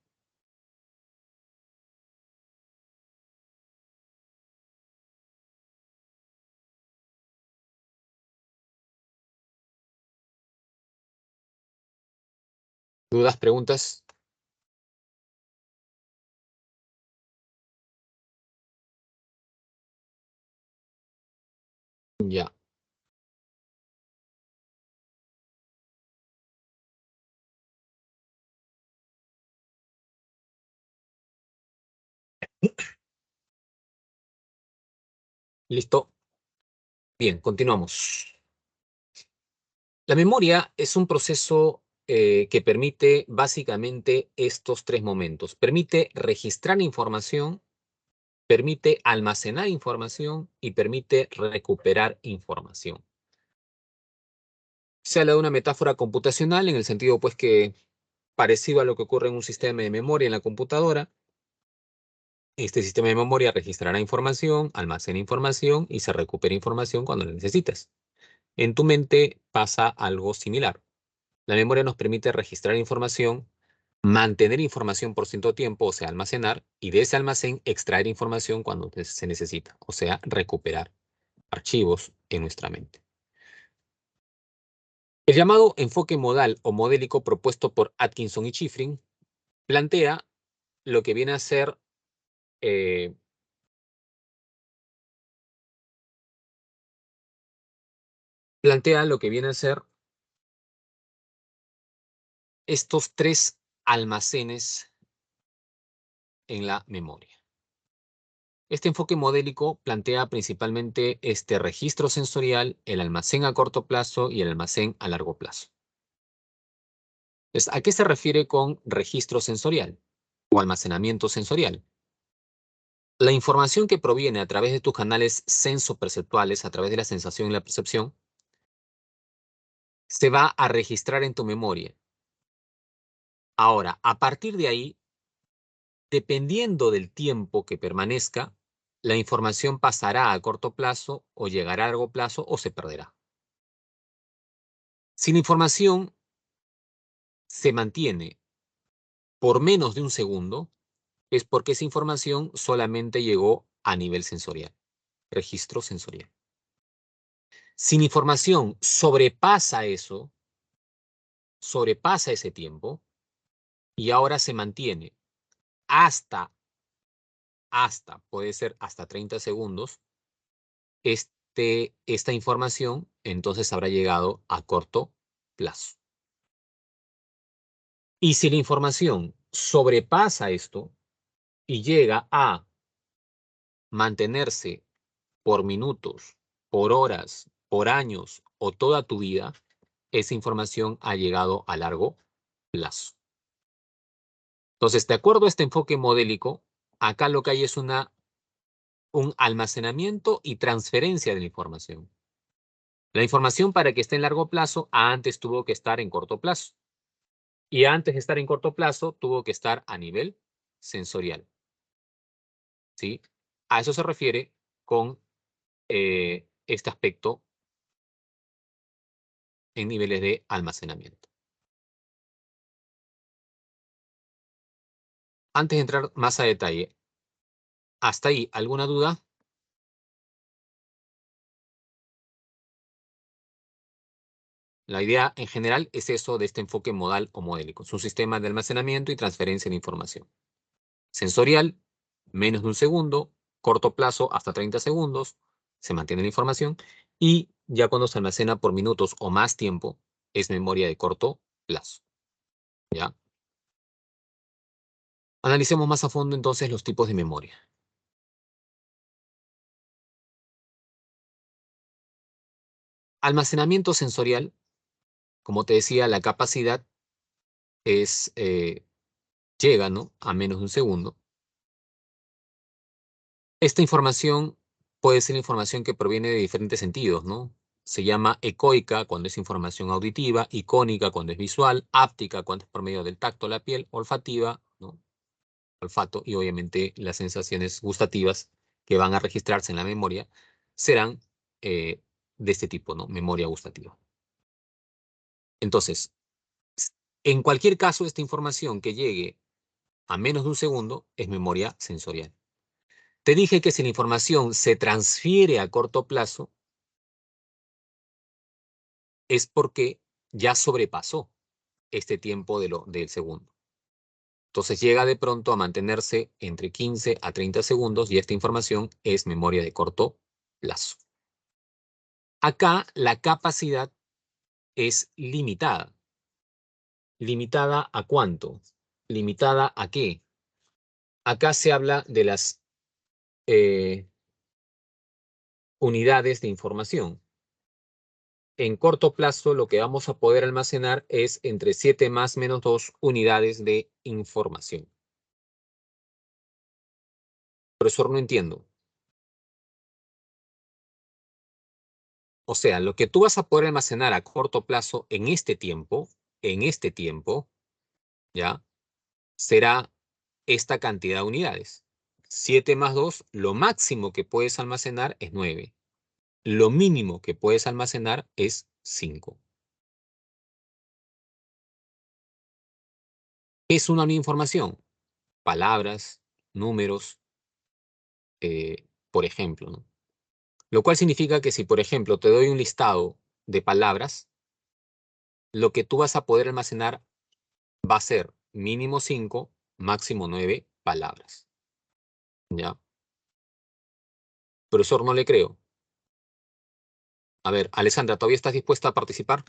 ¿Dudas, preguntas? Ya. ¿Listo? Bien, continuamos. La memoria es un proceso que permite básicamente estos tres momentos. Permite registrar información, permite almacenar información y permite recuperar información. Se habla de una metáfora computacional en el sentido, pues, que parecido a lo que ocurre en un sistema de memoria en la computadora. Este sistema de memoria registrará información, almacena información y se recupera información cuando la necesites. En tu mente pasa algo similar. La memoria nos permite registrar información, mantener información por cierto tiempo, o sea, almacenar, y de ese almacén extraer información cuando se necesita, o sea, recuperar archivos en nuestra mente. El llamado enfoque modal o modélico propuesto por Atkinson y Shiffrin plantea lo que viene a ser eh, estos tres almacenes en la memoria. Este enfoque modélico plantea principalmente este registro sensorial, el almacén a corto plazo y el almacén a largo plazo. Entonces, ¿a qué se refiere con registro sensorial o almacenamiento sensorial? La información que proviene a través de tus canales sensoperceptuales, a través de la sensación y la percepción, se va a registrar en tu memoria. Ahora, a partir de ahí, dependiendo del tiempo que permanezca, la información pasará a corto plazo o llegará a largo plazo o se perderá. Si la información se mantiene por menos de un segundo, es porque esa información solamente llegó a nivel sensorial, registro sensorial. Si la información sobrepasa eso, sobrepasa ese tiempo y ahora se mantiene hasta, puede ser hasta 30 segundos, esta información entonces habrá llegado a corto plazo. Y si la información sobrepasa esto y llega a mantenerse por minutos, por horas, por años o toda tu vida, esa información ha llegado a largo plazo. Entonces, de acuerdo a este enfoque modélico, acá lo que hay es un almacenamiento y transferencia de la información. La información para que esté en largo plazo antes tuvo que estar en corto plazo. Y antes de estar en corto plazo tuvo que estar a nivel sensorial. ¿Sí? A eso se refiere con este aspecto en niveles de almacenamiento. Antes de entrar más a detalle, ¿hasta ahí alguna duda? La idea en general es eso de este enfoque modal o modélico. Es un sistema de almacenamiento y transferencia de información. Sensorial, menos de un segundo, corto plazo, hasta 30 segundos, se mantiene la información. Y ya cuando se almacena por minutos o más tiempo, es memoria de corto plazo. ¿Ya? Analicemos más a fondo entonces los tipos de memoria. Almacenamiento sensorial, como te decía, la capacidad es, llega, ¿no?, a menos de un segundo. Esta información puede ser información que proviene de diferentes sentidos, ¿no? Se llama ecoica cuando es información auditiva, icónica cuando es visual, áptica cuando es por medio del tacto, la piel, olfativa, ¿no? Olfato, y obviamente las sensaciones gustativas que van a registrarse en la memoria serán de este tipo, ¿no? Memoria gustativa. Entonces, en cualquier caso, esta información que llegue a menos de un segundo es memoria sensorial. Te dije que si la información se transfiere a corto plazo, es porque ya sobrepasó este tiempo del segundo. Entonces llega de pronto a mantenerse entre 15 a 30 segundos y esta información es memoria de corto plazo. Acá la capacidad es limitada. ¿Limitada a cuánto? ¿Limitada a qué? Acá se habla de las unidades de información. En corto plazo, lo que vamos a poder almacenar es entre 7 más menos 2 unidades de información. Profesor, no entiendo. O sea, lo que tú vas a poder almacenar a corto plazo en este tiempo, ¿ya? Será esta cantidad de unidades. 7 más 2, lo máximo que puedes almacenar es 9. Lo mínimo que puedes almacenar es 5. ¿Qué es una unidad de información? Palabras, números, por ejemplo, ¿no? Lo cual significa que si, por ejemplo, te doy un listado de palabras, lo que tú vas a poder almacenar va a ser mínimo 5, máximo 9 palabras. ¿Ya? Profesor, no le creo. A ver, Alessandra, ¿todavía estás dispuesta a participar?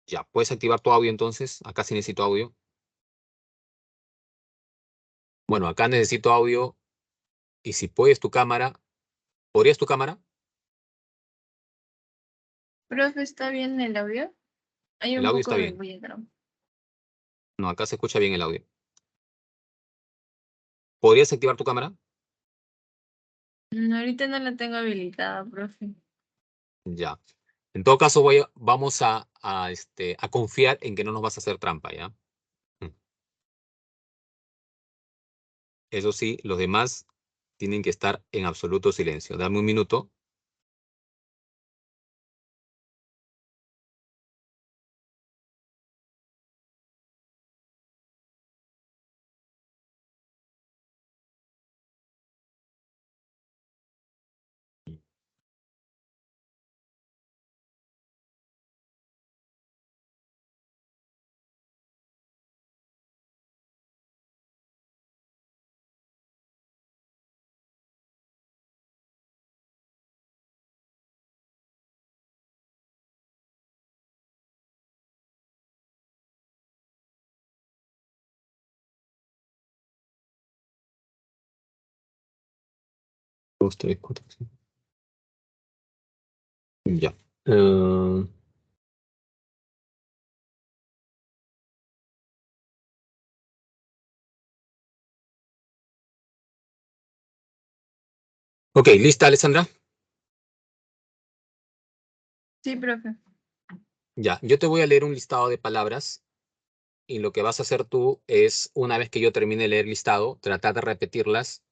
Ya, ¿puedes activar tu audio entonces? Acá sí necesito audio. Bueno, acá necesito audio. Y si puedes tu cámara, ¿podrías tu cámara? Profe, ¿está bien el audio? Hay El un audio poco está de bien. ruido. No, acá se escucha bien el audio. ¿Podrías activar tu cámara? Ahorita no la tengo habilitada, profe. Ya. En todo caso, vamos a confiar en que no nos vas a hacer trampa, ¿ya? Mm. Eso sí, los demás tienen que estar en absoluto silencio. Dame un minuto. Dos, tres, cuatro, cinco. Ya. Eh, ok, ¿lista, Alessandra? Sí, profe. Ya, yo te voy a leer un listado de palabras y lo que vas a hacer tú es, una vez que yo termine de leer el listado, tratar de repetirlas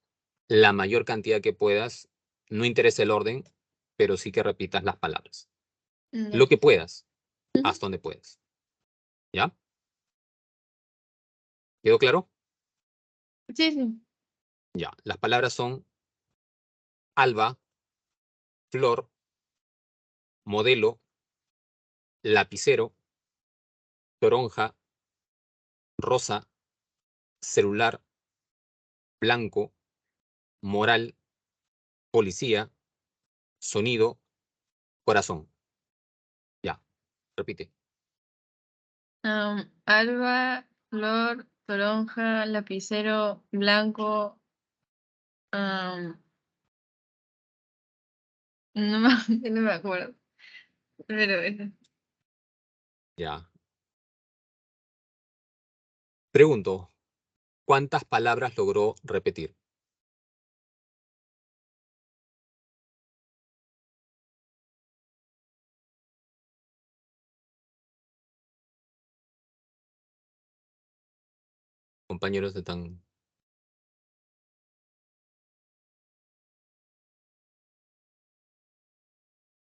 la mayor cantidad que puedas. No interesa el orden, pero sí que repitas las palabras. Ya. Lo que puedas, Ujú. hasta donde puedas. ¿Ya? ¿Quedó claro? Sí, sí. Ya. Las palabras son alba, flor, modelo, lapicero, toronja, rosa, celular, blanco, moral, policía, sonido, corazón. Ya. Repite. Alba, flor, toronja, lapicero, blanco. am, no me, no me acuerdo. Pero eso. Ya. Pregunto, ¿cuántas palabras logró repetir? Compañeros de tan...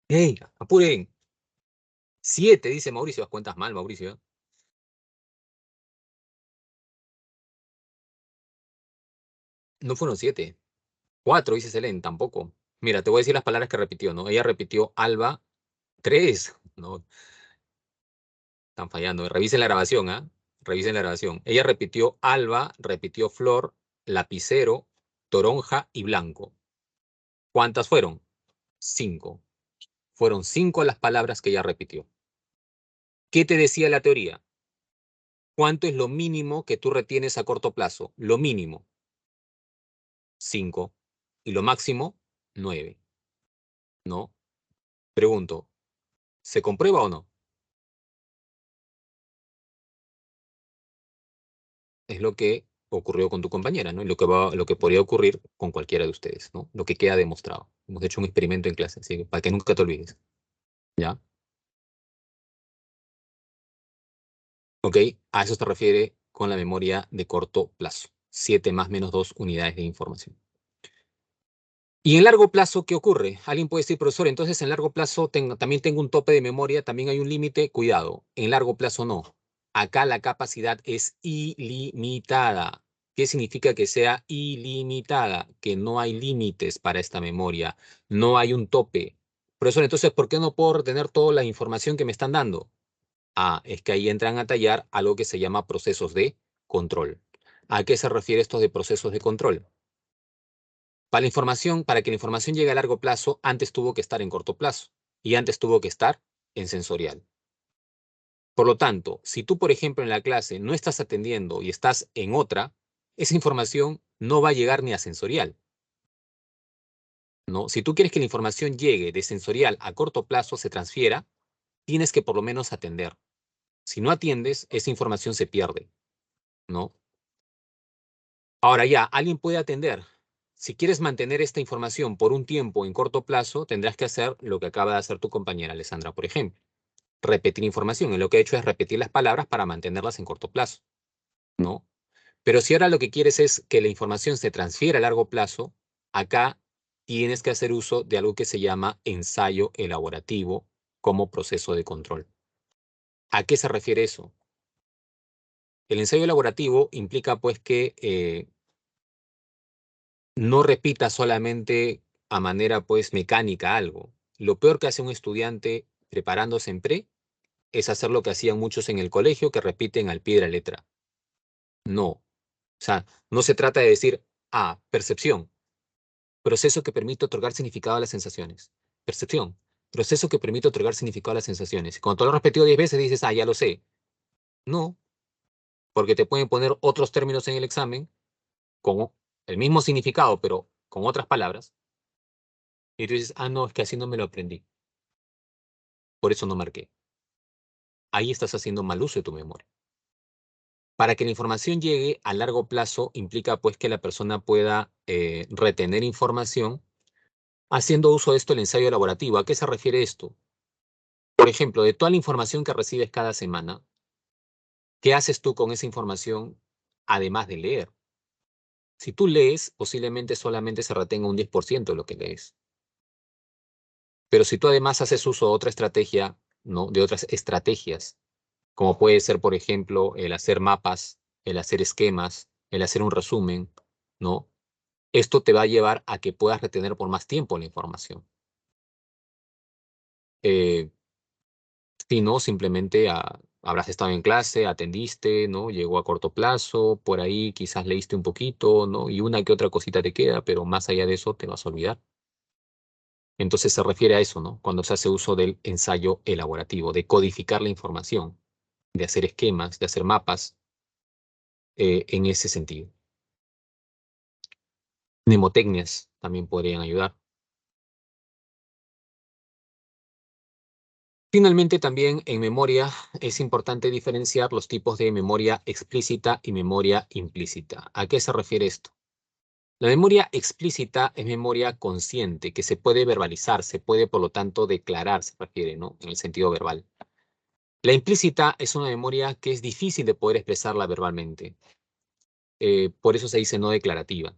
¡Ey! ¡Apuren! 7, dice Mauricio. Cuentas mal, Mauricio. No fueron 7. 4, dice Selene, tampoco. Mira, te voy a decir las palabras que repitió, ¿no? Ella repitió alba 3. No, están fallando. Revisen la grabación, ¿ah? Revisen la grabación. Ella repitió alba, repitió flor, lapicero, toronja y blanco. ¿Cuántas fueron? 5. Fueron 5 las palabras que ella repitió. ¿Qué te decía la teoría? ¿Cuánto es lo mínimo que tú retienes a corto plazo? Lo mínimo, 5. Y lo máximo, 9. ¿No? Pregunto, ¿se comprueba o no? Es lo que ocurrió con tu compañera, ¿no? Y lo que podría ocurrir con cualquiera de ustedes, ¿no? Lo que queda demostrado. Hemos hecho un experimento en clase, así que para que nunca te olvides, ¿ya? ¿Ok? A eso se refiere con la memoria de corto plazo. 7 más menos 2 unidades de información. Y en largo plazo, ¿qué ocurre? Alguien puede decir, profesor, entonces en largo plazo también tengo un tope de memoria, también hay un límite. Cuidado, en largo plazo no. Acá la capacidad es ilimitada. ¿Qué significa que sea ilimitada? Que no hay límites para esta memoria, no hay un tope. Profesor, entonces, ¿por qué no puedo retener toda la información que me están dando? Ah, es que ahí entran a tallar algo que se llama procesos de control. ¿A qué se refiere esto de procesos de control? Para que la información llegue a largo plazo, antes tuvo que estar en corto plazo y antes tuvo que estar en sensorial. Por lo tanto, si tú, por ejemplo, en la clase no estás atendiendo y estás en otra, esa información no va a llegar ni a sensorial, ¿no? Si tú quieres que la información llegue de sensorial a corto plazo, se transfiera, tienes que por lo menos atender. Si no atiendes, esa información se pierde, ¿no? Ahora ya, alguien puede atender. Si quieres mantener esta información por un tiempo en corto plazo, tendrás que hacer lo que acaba de hacer tu compañera Alessandra, por ejemplo. Repetir información. Y lo que ha hecho es repetir las palabras para mantenerlas en corto plazo, ¿no? Pero si ahora lo que quieres es que la información se transfiera a largo plazo, acá tienes que hacer uso de algo que se llama ensayo elaborativo como proceso de control. ¿A qué se refiere eso? El ensayo elaborativo implica pues que no repita solamente a manera pues mecánica algo. Lo peor que hace un estudiante preparándose en pre es hacer lo que hacían muchos en el colegio, que repiten al pie de la letra. No. O sea, no se trata de decir, percepción, proceso que permite otorgar significado a las sensaciones. Percepción, proceso que permite otorgar significado a las sensaciones. Cuando tú lo has repetido 10 veces, dices, ya lo sé. No, porque te pueden poner otros términos en el examen con el mismo significado, pero con otras palabras. Y tú dices, no, es que así no me lo aprendí. Por eso no marqué. Ahí estás haciendo mal uso de tu memoria. Para que la información llegue a largo plazo implica pues que la persona pueda retener información haciendo uso de esto el ensayo elaborativo. ¿A qué se refiere esto? Por ejemplo, de toda la información que recibes cada semana, ¿qué haces tú con esa información además de leer? Si tú lees, posiblemente solamente se retenga un 10% de lo que lees. Pero si tú además haces uso de otra estrategia, ¿no? De otras estrategias, como puede ser, por ejemplo, el hacer mapas, el hacer esquemas, el hacer un resumen, ¿no? Esto te va a llevar a que puedas retener por más tiempo la información. Eh, si no, simplemente habrás estado en clase, atendiste, ¿no? Llegó a corto plazo, por ahí quizás leíste un poquito, ¿no? Y una que otra cosita te queda, pero más allá de eso te vas a olvidar. Entonces se refiere a eso, ¿no? Cuando se hace uso del ensayo elaborativo, de codificar la información, de hacer esquemas, de hacer mapas, en ese sentido. Mnemotecnias también podrían ayudar. Finalmente, también en memoria es importante diferenciar los tipos de memoria explícita y memoria implícita. ¿A qué se refiere esto? La memoria explícita es memoria consciente, que se puede verbalizar, se puede, por lo tanto, declarar, se refiere, ¿no? En el sentido verbal. La implícita es una memoria que es difícil de poder expresarla verbalmente. Por eso se dice no declarativa,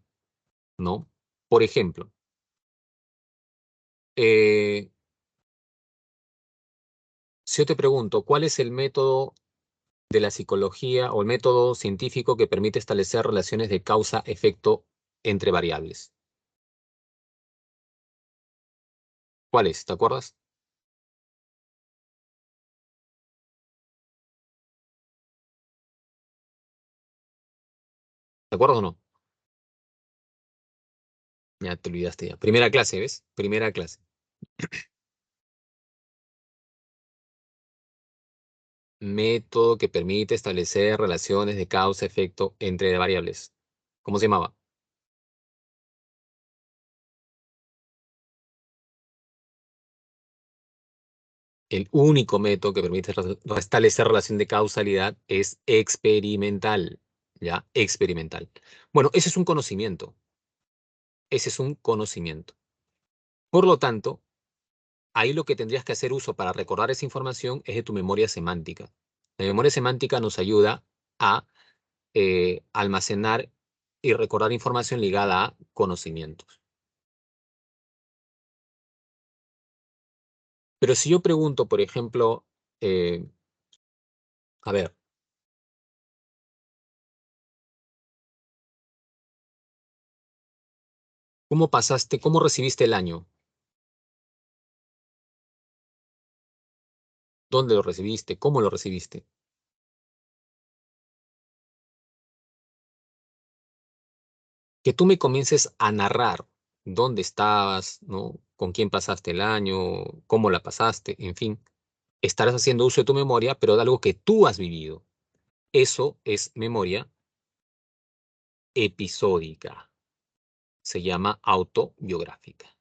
¿no? Por ejemplo, eh, si yo te pregunto, ¿cuál es el método de la psicología o el método científico que permite establecer relaciones de causa-efecto entre variables? ¿Cuál es? ¿Te acuerdas? ¿Te acuerdas o no? Ya te olvidaste ya. Primera clase, ¿ves? Primera clase. método que permite establecer relaciones de causa-efecto entre variables. ¿Cómo se llamaba? El único método que permite restablecer relación de causalidad es experimental, ¿ya? Experimental. Bueno, ese es un conocimiento. Ese es un conocimiento. Por lo tanto, ahí lo que tendrías que hacer uso para recordar esa información es de tu memoria semántica. La memoria semántica nos ayuda a almacenar y recordar información ligada a conocimientos. Pero si yo pregunto, por ejemplo, a ver, ¿cómo pasaste, cómo recibiste el año? ¿Dónde lo recibiste? ¿Cómo lo recibiste? Que tú me comiences a narrar dónde estabas, ¿no? Con quién pasaste el año, cómo la pasaste, en fin. Estarás haciendo uso de tu memoria, pero de algo que tú has vivido. Eso es memoria episódica. Se llama autobiográfica.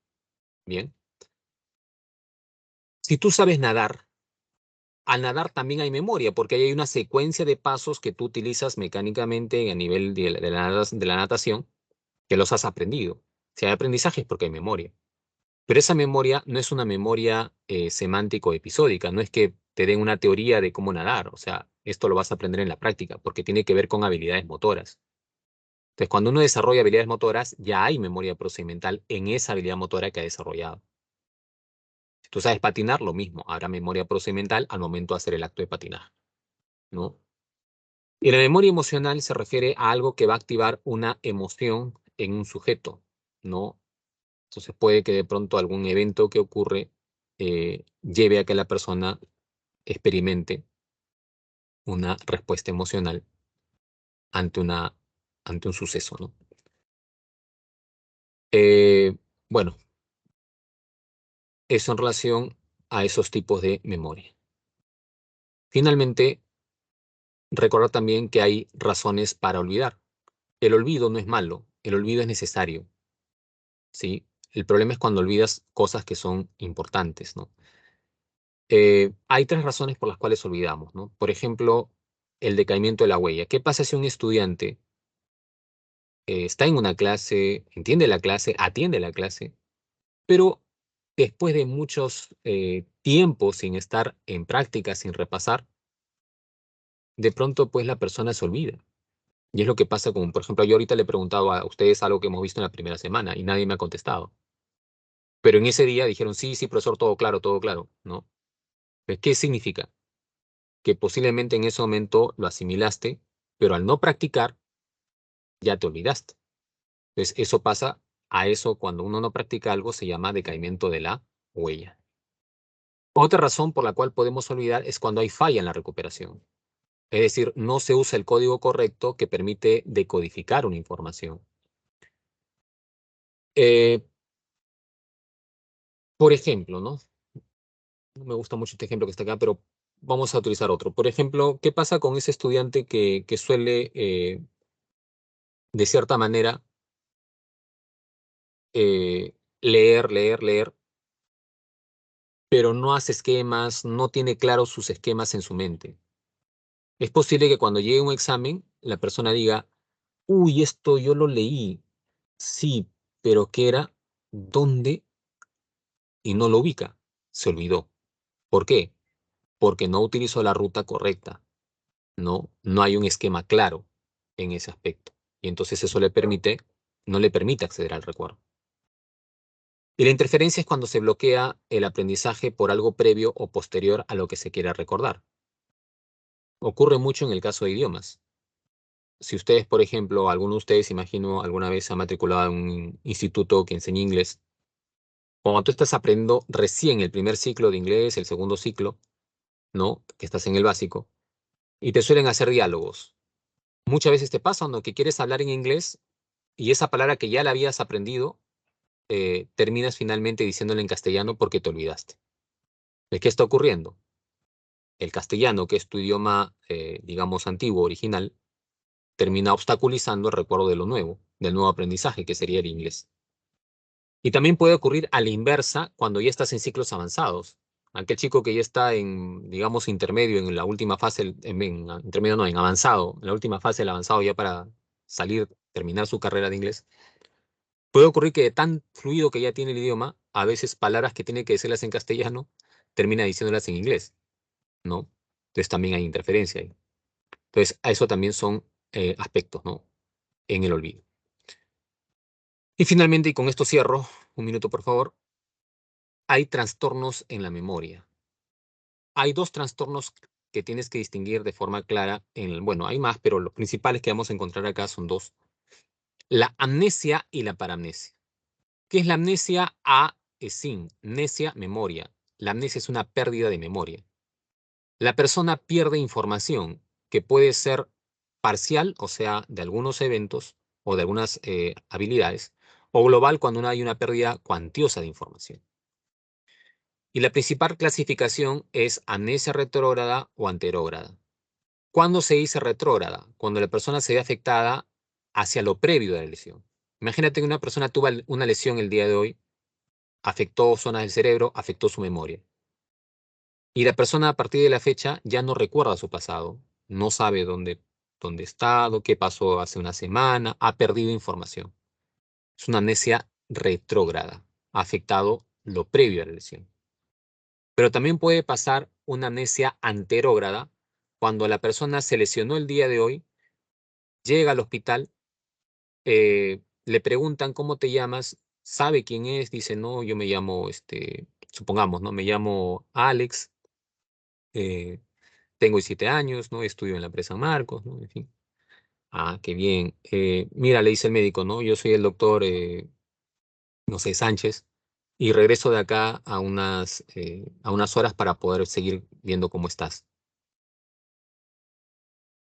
Bien. Si tú sabes nadar, al nadar también hay memoria, porque ahí hay una secuencia de pasos que tú utilizas mecánicamente a nivel de la natación, que los has aprendido. Si hay aprendizaje es porque hay memoria. Pero esa memoria no es una memoria semántico-episódica, no es que te den una teoría de cómo nadar, o sea, esto lo vas a aprender en la práctica, porque tiene que ver con habilidades motoras. Entonces, cuando uno desarrolla habilidades motoras, ya hay memoria procedimental en esa habilidad motora que ha desarrollado. Si tú sabes patinar, lo mismo, habrá memoria procedimental al momento de hacer el acto de patinaje, ¿no? Y la memoria emocional se refiere a algo que va a activar una emoción en un sujeto, ¿no? Entonces puede que de pronto algún evento que ocurre lleve a que la persona experimente una respuesta emocional ante ante un suceso, ¿no? Eh, bueno, eso en relación a esos tipos de memoria. Finalmente, recordar también que hay razones para olvidar. El olvido no es malo, el olvido es necesario, ¿sí? El problema es cuando olvidas cosas que son importantes, ¿no? Hay tres razones por las cuales olvidamos, ¿no? Por ejemplo, el decaimiento de la huella. ¿Qué pasa si un estudiante está en una clase, entiende la clase, atiende la clase, pero después de muchos tiempos sin estar en práctica, sin repasar, de pronto pues la persona se olvida? Y es lo que pasa con, por ejemplo, yo ahorita le he preguntado a ustedes algo que hemos visto en la primera semana y nadie me ha contestado. Pero en ese día dijeron, sí, sí, profesor, todo claro, ¿no? Pues, ¿qué significa? Que posiblemente en ese momento lo asimilaste, pero al no practicar, ya te olvidaste. Entonces, eso pasa a eso cuando uno no practica algo, se llama decaimiento de la huella. Otra razón por la cual podemos olvidar es cuando hay falla en la recuperación. Es decir, no se usa el código correcto que permite decodificar una información. Eh, por ejemplo, ¿no? No me gusta mucho este ejemplo que está acá, pero vamos a utilizar otro. Por ejemplo, ¿qué pasa con ese estudiante que suele, de cierta manera, leer, pero no hace esquemas, no tiene claros sus esquemas en su mente? Es posible que cuando llegue un examen, la persona diga, uy, esto yo lo leí, sí, pero ¿qué era? ¿Dónde? Y no lo ubica, se olvidó. ¿Por qué? Porque no utilizó la ruta correcta, no hay un esquema claro en ese aspecto. Y entonces eso no le permite acceder al recuerdo. Y la interferencia es cuando se bloquea el aprendizaje por algo previo o posterior a lo que se quiera recordar. Ocurre mucho en el caso de idiomas. Si ustedes, por ejemplo, alguno de ustedes, imagino, alguna vez se ha matriculado en un instituto que enseña inglés, cuando tú estás aprendiendo recién el primer ciclo de inglés, el segundo ciclo, ¿no? Que estás en el básico, y te suelen hacer diálogos. Muchas veces te pasa, ¿no? Que quieres hablar en inglés y esa palabra que ya la habías aprendido, terminas finalmente diciéndola en castellano porque te olvidaste. ¿De qué está ocurriendo? el castellano, que es tu idioma, digamos, antiguo, original, termina obstaculizando el recuerdo de lo nuevo, del nuevo aprendizaje, que sería el inglés. Y también puede ocurrir a la inversa cuando ya estás en ciclos avanzados. Aquel chico que ya está en, digamos, intermedio, en la última fase, intermedio no, en avanzado, en la última fase del avanzado ya para salir, terminar su carrera de inglés, puede ocurrir que de tan fluido que ya tiene el idioma, a veces palabras que tiene que decirlas en castellano, termina diciéndolas en inglés, ¿no? Entonces también hay interferencia ahí. Entonces, a eso también son aspectos, ¿no? En el olvido. Y finalmente, y con esto cierro, un minuto por favor, hay trastornos en la memoria. Hay dos trastornos que tienes que distinguir de forma clara. Bueno, hay más, pero los principales que vamos a encontrar acá son dos. La amnesia y la paramnesia. ¿Qué es la amnesia? A es sin, necia, memoria. La amnesia es una pérdida de memoria. La persona pierde información que puede ser parcial, o sea, de algunos eventos o de algunas habilidades, o global cuando hay una pérdida cuantiosa de información. Y la principal clasificación es amnesia retrógrada o anterógrada. ¿Cuándo se dice retrógrada? Cuando la persona se ve afectada hacia lo previo de la lesión. Imagínate que una persona tuvo una lesión el día de hoy, afectó zonas del cerebro, afectó su memoria. Y la persona a partir de la fecha ya no recuerda su pasado, no sabe dónde ha estado, qué pasó hace una semana, ha perdido información. Es una amnesia retrógrada, ha afectado lo previo a la lesión. Pero también puede pasar una amnesia anterógrada cuando la persona se lesionó el día de hoy, llega al hospital, le preguntan cómo te llamas, sabe quién es, dice, no, yo me llamo, supongamos, ¿no? Me llamo Alex, eh, tengo 17 años, ¿no? Estudio en la empresa Marcos, ¿no? En fin. Ah, qué bien. Mira, le dice el médico, ¿no? Yo soy el doctor, no sé, Sánchez, y regreso de acá a unas horas para poder seguir viendo cómo estás.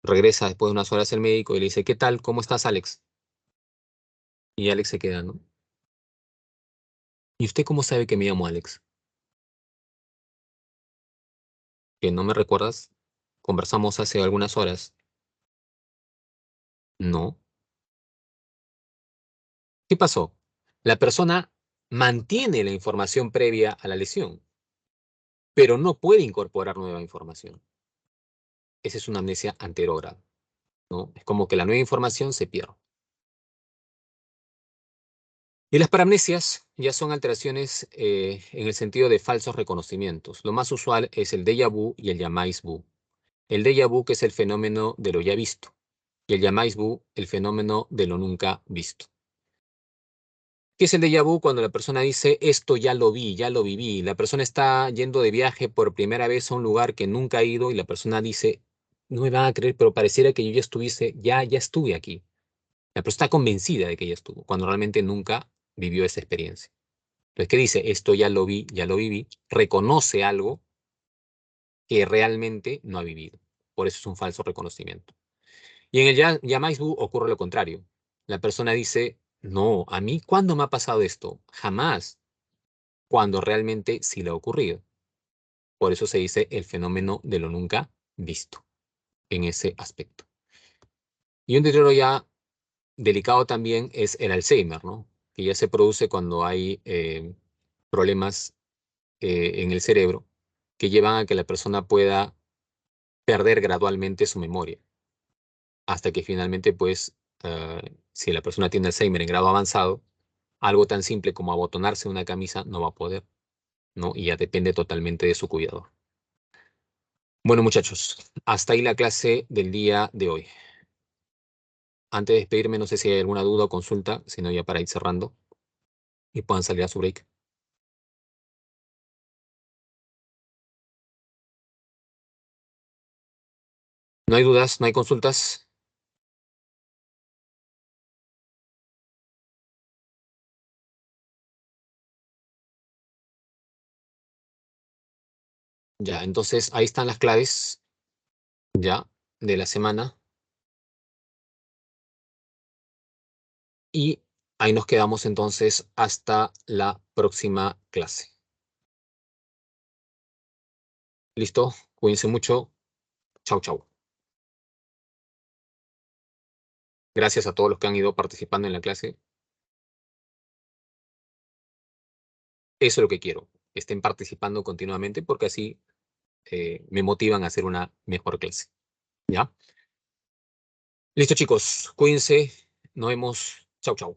Regresa después de unas horas el médico y le dice, ¿qué tal? ¿Cómo estás, Alex? Y Alex se queda, ¿no? ¿Y usted cómo sabe que me llamo Alex? ¿Que no me recuerdas? Conversamos hace algunas horas. No. ¿Qué pasó? La persona mantiene la información previa a la lesión, pero no puede incorporar nueva información. Esa es una amnesia anterógrada, ¿no? Es como que la nueva información se pierde. Y las paramnesias ya son alteraciones en el sentido de falsos reconocimientos. Lo más usual es el déjà vu y el jamais vu. El déjà vu, que es el fenómeno de lo ya visto, y el jamais vu, el fenómeno de lo nunca visto. ¿Qué es el déjà vu? Cuando la persona dice, esto ya lo vi, ya lo viví. La persona está yendo de viaje por primera vez a un lugar que nunca ha ido y la persona dice, no me van a creer, pero pareciera que yo ya estuve aquí. La persona está convencida de que ya estuvo, cuando realmente nunca vivió esa experiencia. Entonces, ¿qué dice? Esto ya lo vi, ya lo viví. Reconoce algo que realmente no ha vivido. Por eso es un falso reconocimiento. Y en el jamais vu ocurre lo contrario. La persona dice, no, a mí, ¿cuándo me ha pasado esto? Jamás. Cuando realmente sí le ha ocurrido. Por eso se dice el fenómeno de lo nunca visto en ese aspecto. Y un deterioro ya delicado también es el Alzheimer, ¿no? Que ya se produce cuando hay problemas en el cerebro que llevan a que la persona pueda perder gradualmente su memoria, hasta que finalmente, pues, si la persona tiene Alzheimer en grado avanzado, algo tan simple como abotonarse una camisa no va a poder, ¿no? Y ya depende totalmente de su cuidador. Bueno, muchachos, hasta ahí la clase del día de hoy. Antes de despedirme, no sé si hay alguna duda o consulta, sino ya para ir cerrando y puedan salir a su break. No hay dudas, no hay consultas. Ya, entonces ahí están las claves ya de la semana y ahí nos quedamos entonces hasta la próxima clase. ¿Listo? Cuídense mucho. Chau, chau. Gracias a todos los que han ido participando en la clase. Eso es lo que quiero, que estén participando continuamente porque así me motivan a hacer una mejor clase. ¿Ya? Listo, chicos. Cuídense. Nos vemos. Chau, chau.